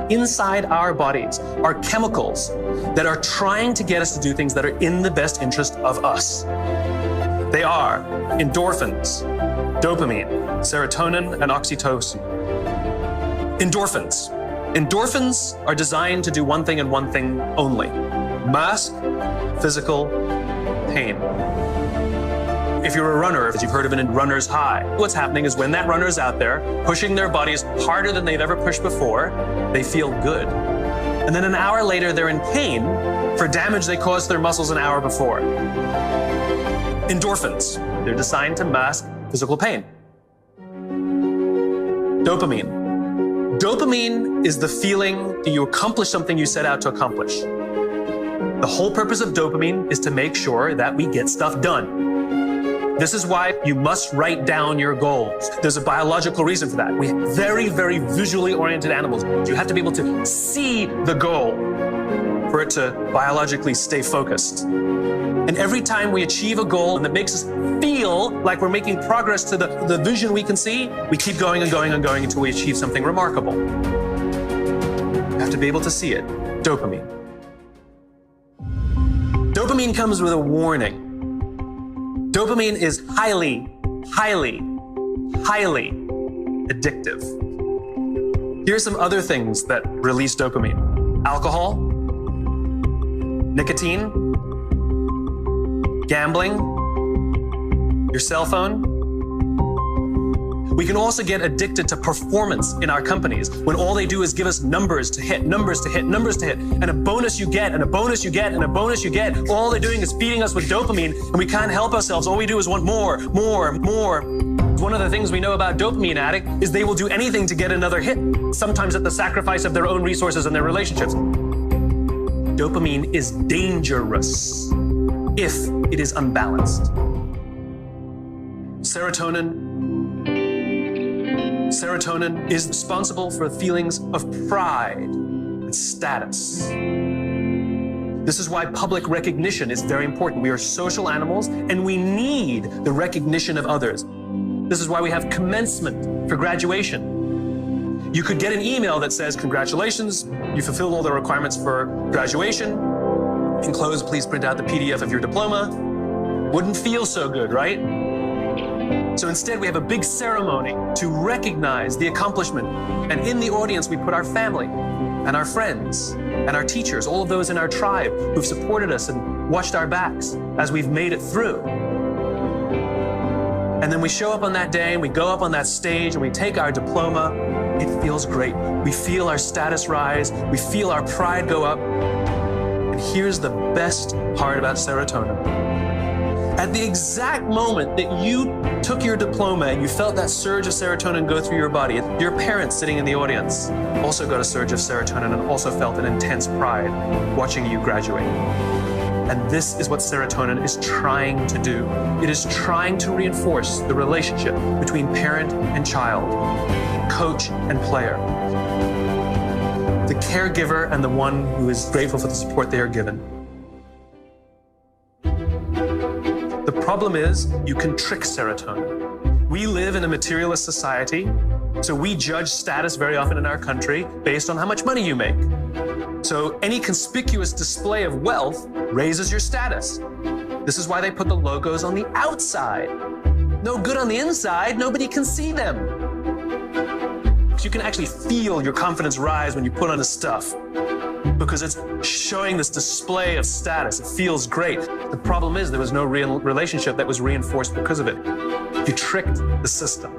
Inside our bodies are chemicals that are trying to get us to do things that are in the best interest of us. They are endorphins, dopamine, serotonin, and oxytocin. Endorphins. Endorphins are designed to do one thing and one thing only: mask physical pain. If you're a runner, if you've heard of a runner's high, what's happening is when that runner's out there pushing their bodies harder than they've ever pushed before, they feel good. And then an hour later, they're in pain for damage they caused their muscles an hour before. Endorphins. They're designed to mask physical pain. Dopamine. Dopamine is the feeling that you accomplish something you set out to accomplish. The whole purpose of dopamine is to make sure that we get stuff done. This is why you must write down your goals. There's a biological reason for that. We're very, very visually oriented animals. You have to be able to see the goal for it to biologically stay focused. And every time we achieve a goal that makes us feel like we're making progress to the vision we can see, we keep going and going and going until we achieve something remarkable. You have to be able to see it. Dopamine. Dopamine comes with a warning. Dopamine is highly, highly, highly addictive. Here are some other things that release dopamine. Alcohol, nicotine, gambling, your cell phone. We can also get addicted to performance in our companies when all they do is give us numbers to hit, numbers to hit, numbers to hit, and a bonus you get, and a bonus you get, and a bonus you get. All they're doing is feeding us with dopamine, and we can't help ourselves. All we do is want more, more, more. One of the things we know about dopamine addict is they will do anything to get another hit, sometimes at the sacrifice of their own resources and their relationships. Dopamine is dangerous if it is unbalanced. Serotonin is responsible for feelings of pride and status. This is why public recognition is very important. We are social animals and we need the recognition of others. This is why we have commencement for graduation. You could get an email that says, congratulations, you fulfilled all the requirements for graduation. Enclosed, please print out the PDF of your diploma. Wouldn't feel so good, right? So instead, we have a big ceremony to recognize the accomplishment. And in the audience, we put our family and our friends and our teachers, all of those in our tribe who've supported us and watched our backs as we've made it through. And then we show up on that day and we go up on that stage and we take our diploma. It feels great. We feel our status rise. We feel our pride go up. And here's the best part about serotonin. At the exact moment that you took your diploma and you felt that surge of serotonin go through your body, your parents sitting in the audience also got a surge of serotonin and also felt an intense pride watching you graduate. And this is what serotonin is trying to do. It is trying to reinforce the relationship between parent and child, coach and player, the caregiver and the one who is grateful for the support they are given. The problem is you can trick serotonin. We live in a materialist society, so we judge status very often in our country based on how much money you make. So any conspicuous display of wealth raises your status. This is why they put the logos on the outside. No good on the inside, nobody can see them. You can actually feel your confidence rise when you put on the stuff because it's showing this display of status. It feels great. The problem is there was no real relationship that was reinforced because of it. You tricked the system.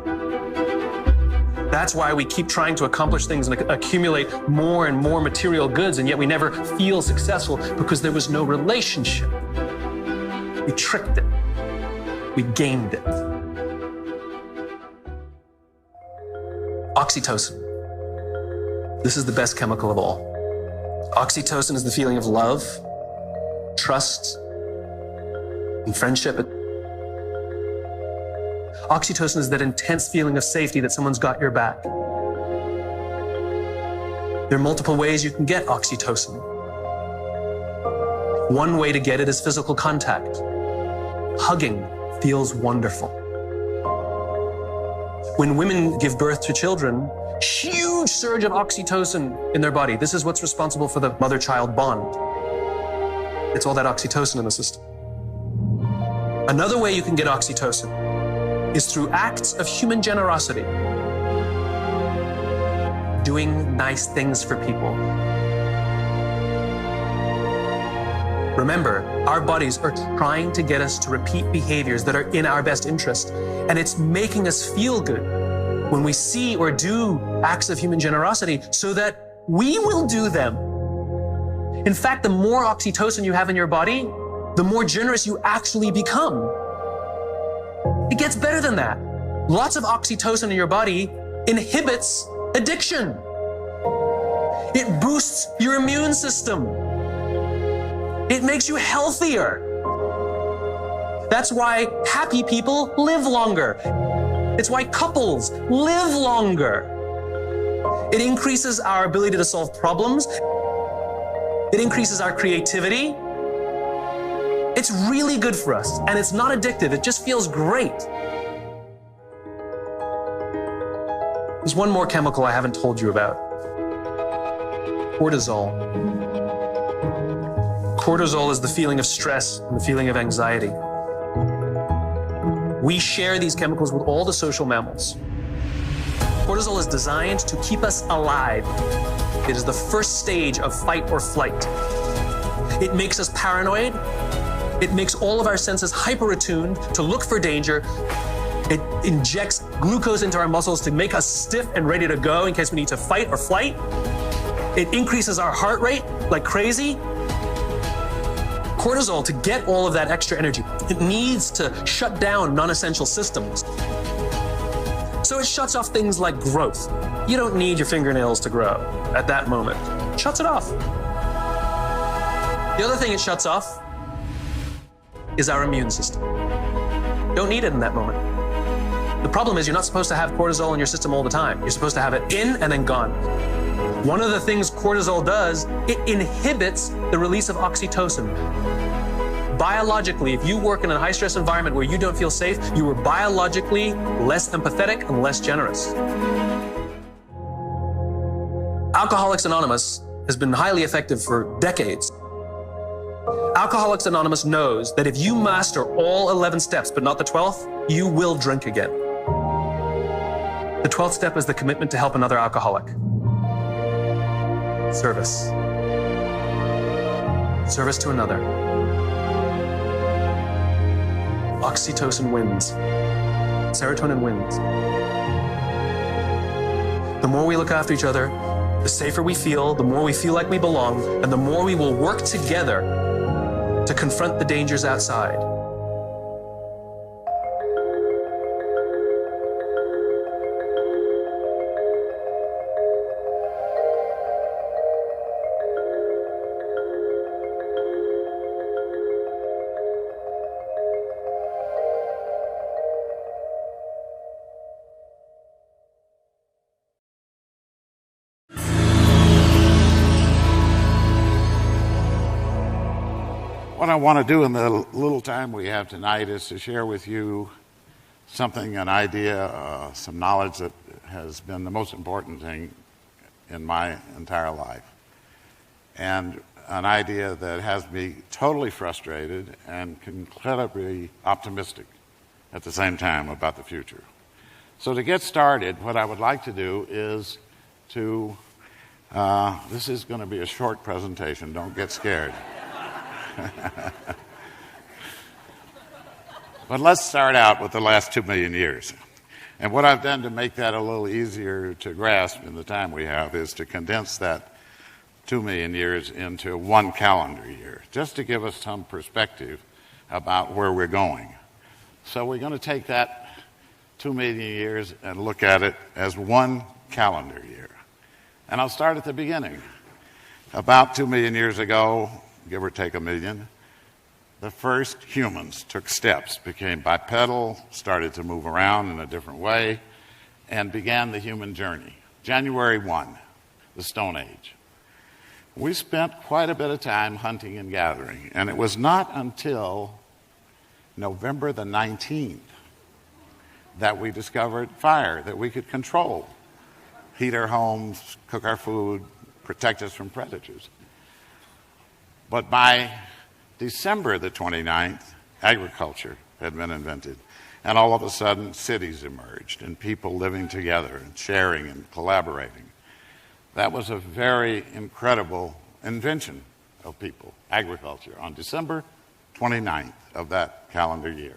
That's why we keep trying to accomplish things and accumulate more and more material goods, and yet we never feel successful because there was no relationship. We tricked it. We gamed it. Oxytocin. This is the best chemical of all. Oxytocin is the feeling of love, trust, and friendship. Oxytocin is that intense feeling of safety that someone's got your back. There are multiple ways you can get oxytocin. One way to get it is physical contact. Hugging feels wonderful. When women give birth to children, huge surge of oxytocin in their body. This is what's responsible for the mother-child bond. It's all that oxytocin in the system. Another way you can get oxytocin is through acts of human generosity. Doing nice things for people. Remember, our bodies are trying to get us to repeat behaviors that are in our best interest, and it's making us feel good when we see or do acts of human generosity so that we will do them. In fact, the more oxytocin you have in your body, the more generous you actually become. It gets better than that. Lots of oxytocin in your body inhibits addiction. It boosts your immune system. It makes you healthier. That's why happy people live longer. It's why couples live longer. It increases our ability to solve problems. It increases our creativity. It's really good for us, and it's not addictive. It just feels great. There's one more chemical I haven't told you about. Cortisol. Cortisol is the feeling of stress and the feeling of anxiety. We share these chemicals with all the social mammals. Cortisol is designed to keep us alive. It is the first stage of fight or flight. It makes us paranoid. It makes all of our senses hyper-attuned to look for danger. It injects glucose into our muscles to make us stiff and ready to go in case we need to fight or flight. It increases our heart rate like crazy. Cortisol, to get all of that extra energy, it needs to shut down non-essential systems. So it shuts off things like growth. You don't need your fingernails to grow at that moment. It shuts it off. The other thing it shuts off is our immune system. Don't need it in that moment. The problem is you're not supposed to have cortisol in your system all the time. You're supposed to have it in and then gone. One of the things cortisol does, it inhibits the release of oxytocin. Biologically, if you work in a high-stress environment where you don't feel safe, you are biologically less empathetic and less generous. Alcoholics Anonymous has been highly effective for decades. Alcoholics Anonymous knows that if you master all 11 steps, but not the 12th, you will drink again. The 12th step is the commitment to help another alcoholic. Service. Service to another. Oxytocin wins. Serotonin wins. The more we look after each other, the safer we feel, the more we feel like we belong, and the more we will work together to confront the dangers outside. What I want to do in the little time we have tonight is to share with you something, an idea, some knowledge that has been the most important thing in my entire life. And an idea that has me totally frustrated and incredibly optimistic at the same time about the future. So to get started, what I would like to do is to, this is going to be a short presentation, don't get scared. But let's start out with the last 2 million years. And what I've done to make that a little easier to grasp in the time we have is to condense that 2 million years into 1 calendar year, just to give us some perspective about where we're going. So we're going to take that 2 million years and look at it as 1 calendar year. And I'll start at the beginning. About 2 million years ago, give or take a million, the first humans took steps, became bipedal, started to move around in a different way, and began the human journey. January 1, the Stone Age. We spent quite a bit of time hunting and gathering, and it was not until November the 19th that we discovered fire that we could control, heat our homes, cook our food, protect us from predators. But by December the 29th, agriculture had been invented. And all of a sudden, cities emerged and people living together and sharing and collaborating. That was a very incredible invention of people, agriculture, on December 29th of that calendar year.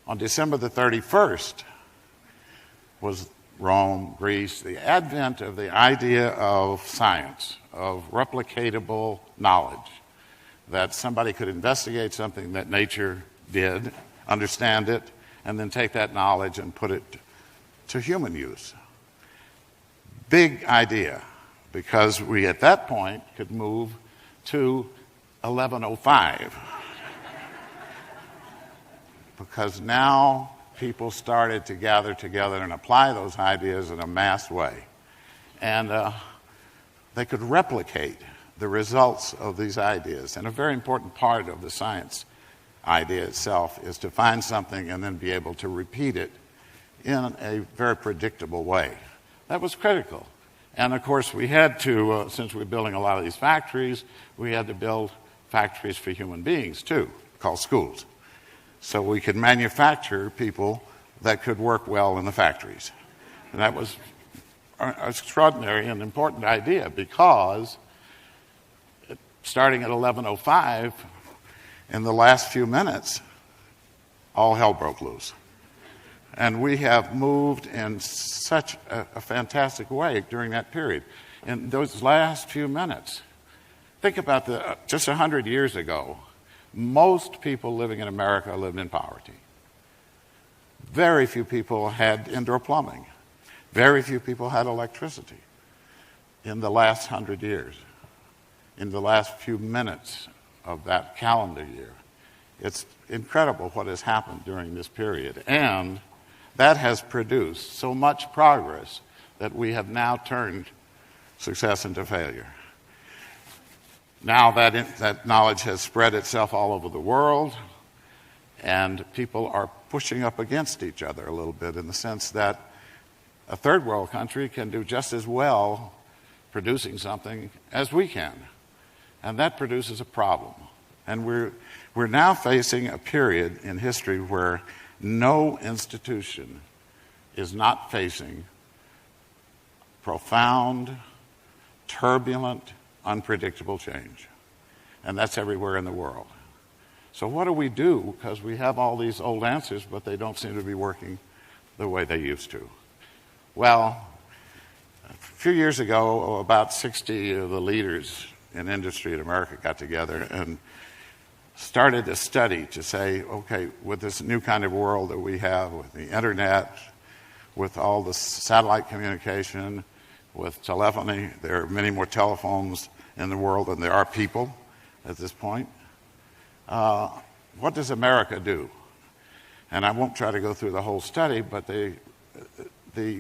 On December the 31st was Rome, Greece, the advent of the idea of science, of replicatable knowledge, that somebody could investigate something that nature did, understand it, and then take that knowledge and put it to human use. Big idea, because we at that point could move to 1105. because now people started to gather together and apply those ideas in a mass way. And they could replicate the results of these ideas. And a very important part of the science idea itself is to find something and then be able to repeat it in a very predictable way. That was critical. And of course, we had to, since we're building a lot of these factories, we had to build factories for human beings too, called schools. So we could manufacture people that could work well in the factories. And that was an extraordinary and important idea, because starting at 11:05, in the last few minutes, all hell broke loose. And we have moved in such a fantastic way during that period. In those last few minutes, think about just 100 years ago, most people living in America lived in poverty. Very few people had indoor plumbing. Very few people had electricity. In the last 100 years, in the last few minutes of that calendar year, it's incredible what has happened during this period. And that has produced so much progress that we have now turned success into failure. Now that knowledge has spread itself all over the world, and people are pushing up against each other a little bit, in the sense that a third world country can do just as well producing something as we can. And that produces a problem. And we're now facing a period in history where no institution is not facing profound, turbulent, unpredictable change. And that's everywhere in the world. So what do we do? Because we have all these old answers, but they don't seem to be working the way they used to. Well, a few years ago, about 60 of the leaders in industry in America got together and started a study to say, okay, with this new kind of world that we have, with the internet, with all the satellite communication, with telephony, there are many more telephones in the world than there are people at this point. What does America do? And I won't try to go through the whole study, but the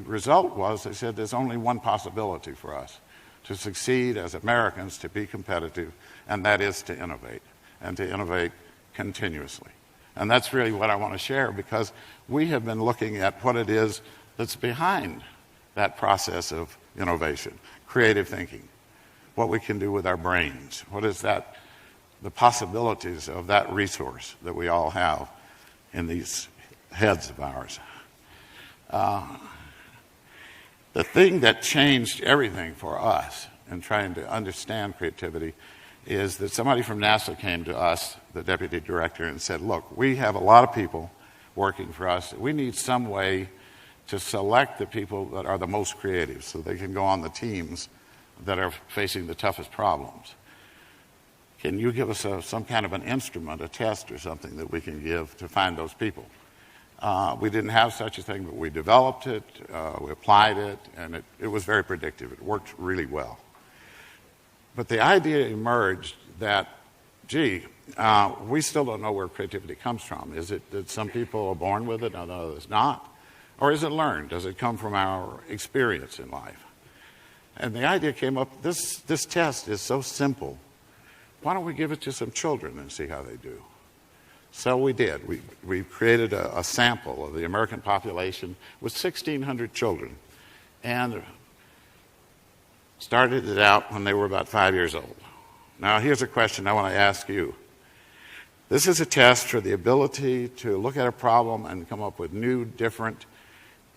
result was, they said, there's only one possibility for us to succeed as Americans, to be competitive, and that is to innovate, and to innovate continuously. And that's really what I want to share, because we have been looking at what it is that's behind that process of innovation, creative thinking, what we can do with our brains, what is that, the possibilities of that resource that we all have in these heads of ours. The thing that changed everything for us in trying to understand creativity is that somebody from NASA came to us, the deputy director, and said, look, we have a lot of people working for us. We need some way to select the people that are the most creative so they can go on the teams that are facing the toughest problems. Can you give us some kind of an instrument, a test or something that we can give to find those people? We didn't have such a thing, but we developed it, we applied it, and it was very predictive. It worked really well. But the idea emerged that, gee, we still don't know where creativity comes from. Is it that some people are born with it and others not? Or is it learned? Does it come from our experience in life? And the idea came up, this test is so simple. Why don't we give it to some children and see how they do? So we did. We created a sample of the American population with 1,600 children, and started it out when they were about 5 years old. Now, here's a question I want to ask you. This is a test for the ability to look at a problem and come up with new, different,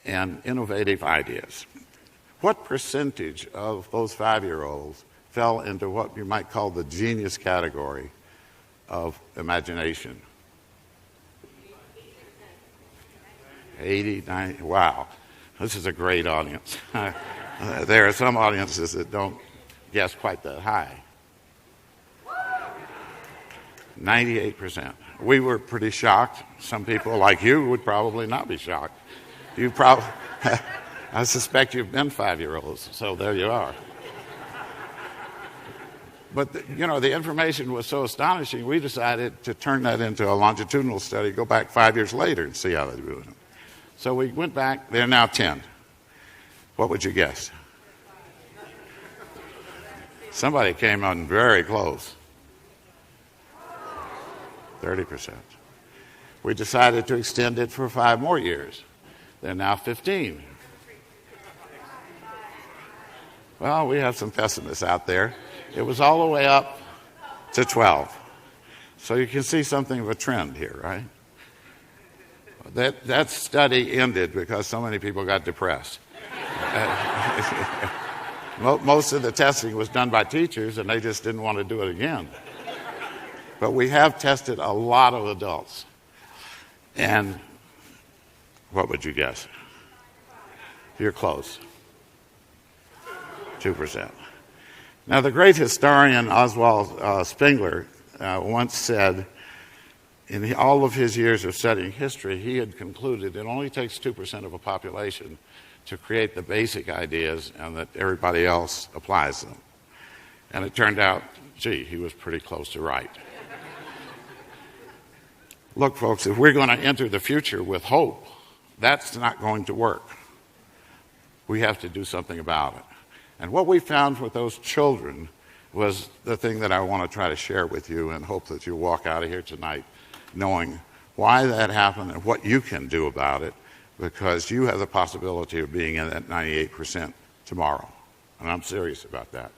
and innovative ideas. What percentage of those 5-year-olds fell into what you might call the genius category of imagination? 80, 90, wow. This is a great audience. There are some audiences that don't guess quite that high. 98%. We were pretty shocked. Some people like you would probably not be shocked. You probably, I suspect you've been 5-year-olds, so there you are. But, the information was so astonishing, we decided to turn that into a longitudinal study, go back 5 years later and see how they're doing. So we went back, they're now 10. What would you guess? Somebody came on very close. 30%. We decided to extend it for 5 more years. They're now 15. Well, we have some pessimists out there. It was all the way up to 12. So you can see something of a trend here, right? That study ended because so many people got depressed. Most of the testing was done by teachers, and they just didn't want to do it again. But we have tested a lot of adults. And what would you guess? You're close. 2%. Now, the great historian Oswald Spengler once said, in all of his years of studying history, he had concluded it only takes 2% of a population to create the basic ideas and that everybody else applies them. And it turned out, gee, he was pretty close to right. Look, folks, if we're going to enter the future with hope, that's not going to work. We have to do something about it. And what we found with those children was the thing that I want to try to share with you and hope that you walk out of here tonight knowing why that happened and what you can do about it, because you have the possibility of being in that 98% tomorrow. And I'm serious about that.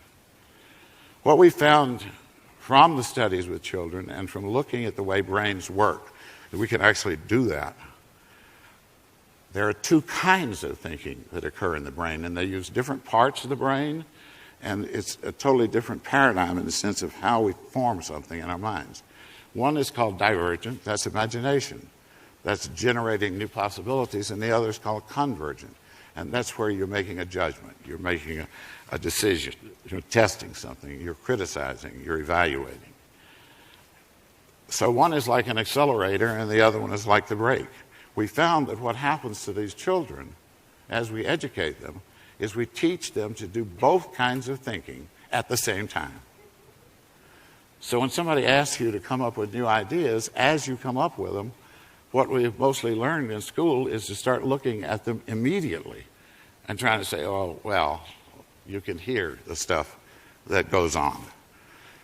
What we found from the studies with children and from looking at the way brains work, that we can actually do that. There are 2 kinds of thinking that occur in the brain, and they use different parts of the brain, and it's a totally different paradigm in the sense of how we form something in our minds. One is called divergent, that's imagination. That's generating new possibilities, and the other is called convergent, and that's where you're making a judgment, you're making a decision, you're testing something, you're criticizing, you're evaluating. So one is like an accelerator, and the other one is like the brake. We found that what happens to these children as we educate them is we teach them to do both kinds of thinking at the same time. So when somebody asks you to come up with new ideas, as you come up with them, what we've mostly learned in school is to start looking at them immediately and trying to say, oh, well, you can hear the stuff that goes on.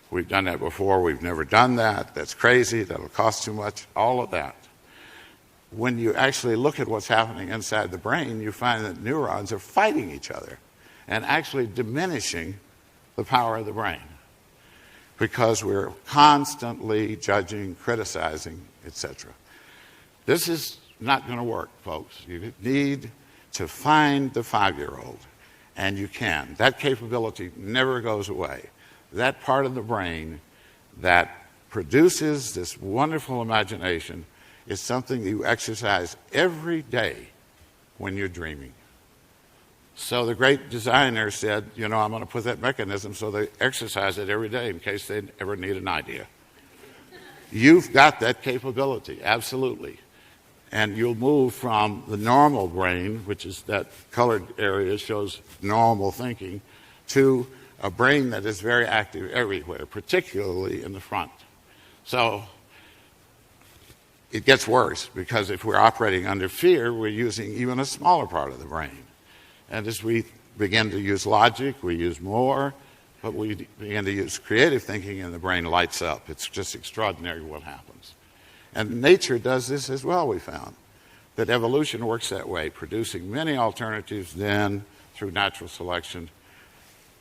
We've done that before. We've never done that. That's crazy. That'll cost too much. All of that. When you actually look at what's happening inside the brain, you find that neurons are fighting each other and actually diminishing the power of the brain because we're constantly judging, criticizing, etc. This is not going to work, folks. You need to find the 5-year-old, and you can. That capability never goes away. That part of the brain that produces this wonderful imagination is something you exercise every day when you're dreaming. So the great designer said, I'm going to put that mechanism so they exercise it every day in case they ever need an idea. You've got that capability, absolutely. And you'll move from the normal brain, which is that colored area shows normal thinking, to a brain that is very active everywhere, particularly in the front. So it gets worse because if we're operating under fear, we're using even a smaller part of the brain. And as we begin to use logic, we use more, but we begin to use creative thinking and the brain lights up. It's just extraordinary what happens. And nature does this as well, we found. That evolution works that way, producing many alternatives, then through natural selection,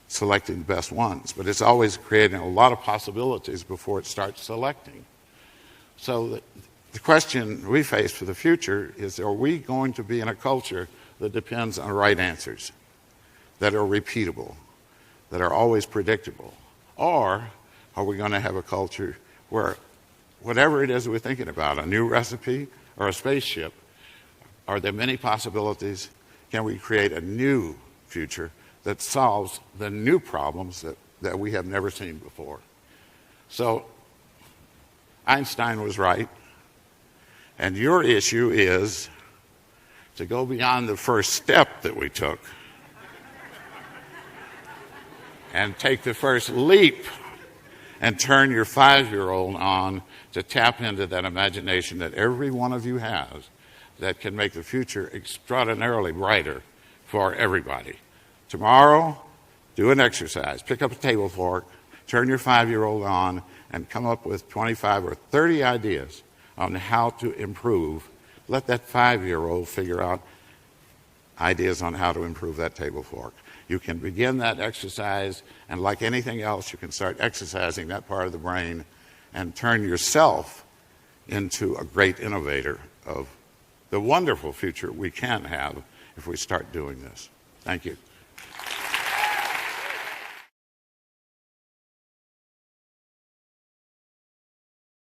selecting the best ones. But it's always creating a lot of possibilities before it starts selecting. So the question we face for the future is, are we going to be in a culture that depends on right answers, that are repeatable, that are always predictable? Or are we going to have a culture where whatever it is we're thinking about, a new recipe or a spaceship, are there many possibilities? Can we create a new future that solves the new problems that we have never seen before? So Einstein was right. And your issue is to go beyond the first step that we took and take the first leap and turn your 5-year-old on to tap into that imagination that every one of you has that can make the future extraordinarily brighter for everybody. Tomorrow, do an exercise. Pick up a table fork, turn your 5-year-old on, and come up with 25 or 30 ideas on how to improve. Let that 5-year-old figure out ideas on how to improve that table fork. You can begin that exercise, and like anything else, you can start exercising that part of the brain and turn yourself into a great innovator of the wonderful future we can have if we start doing this. Thank you.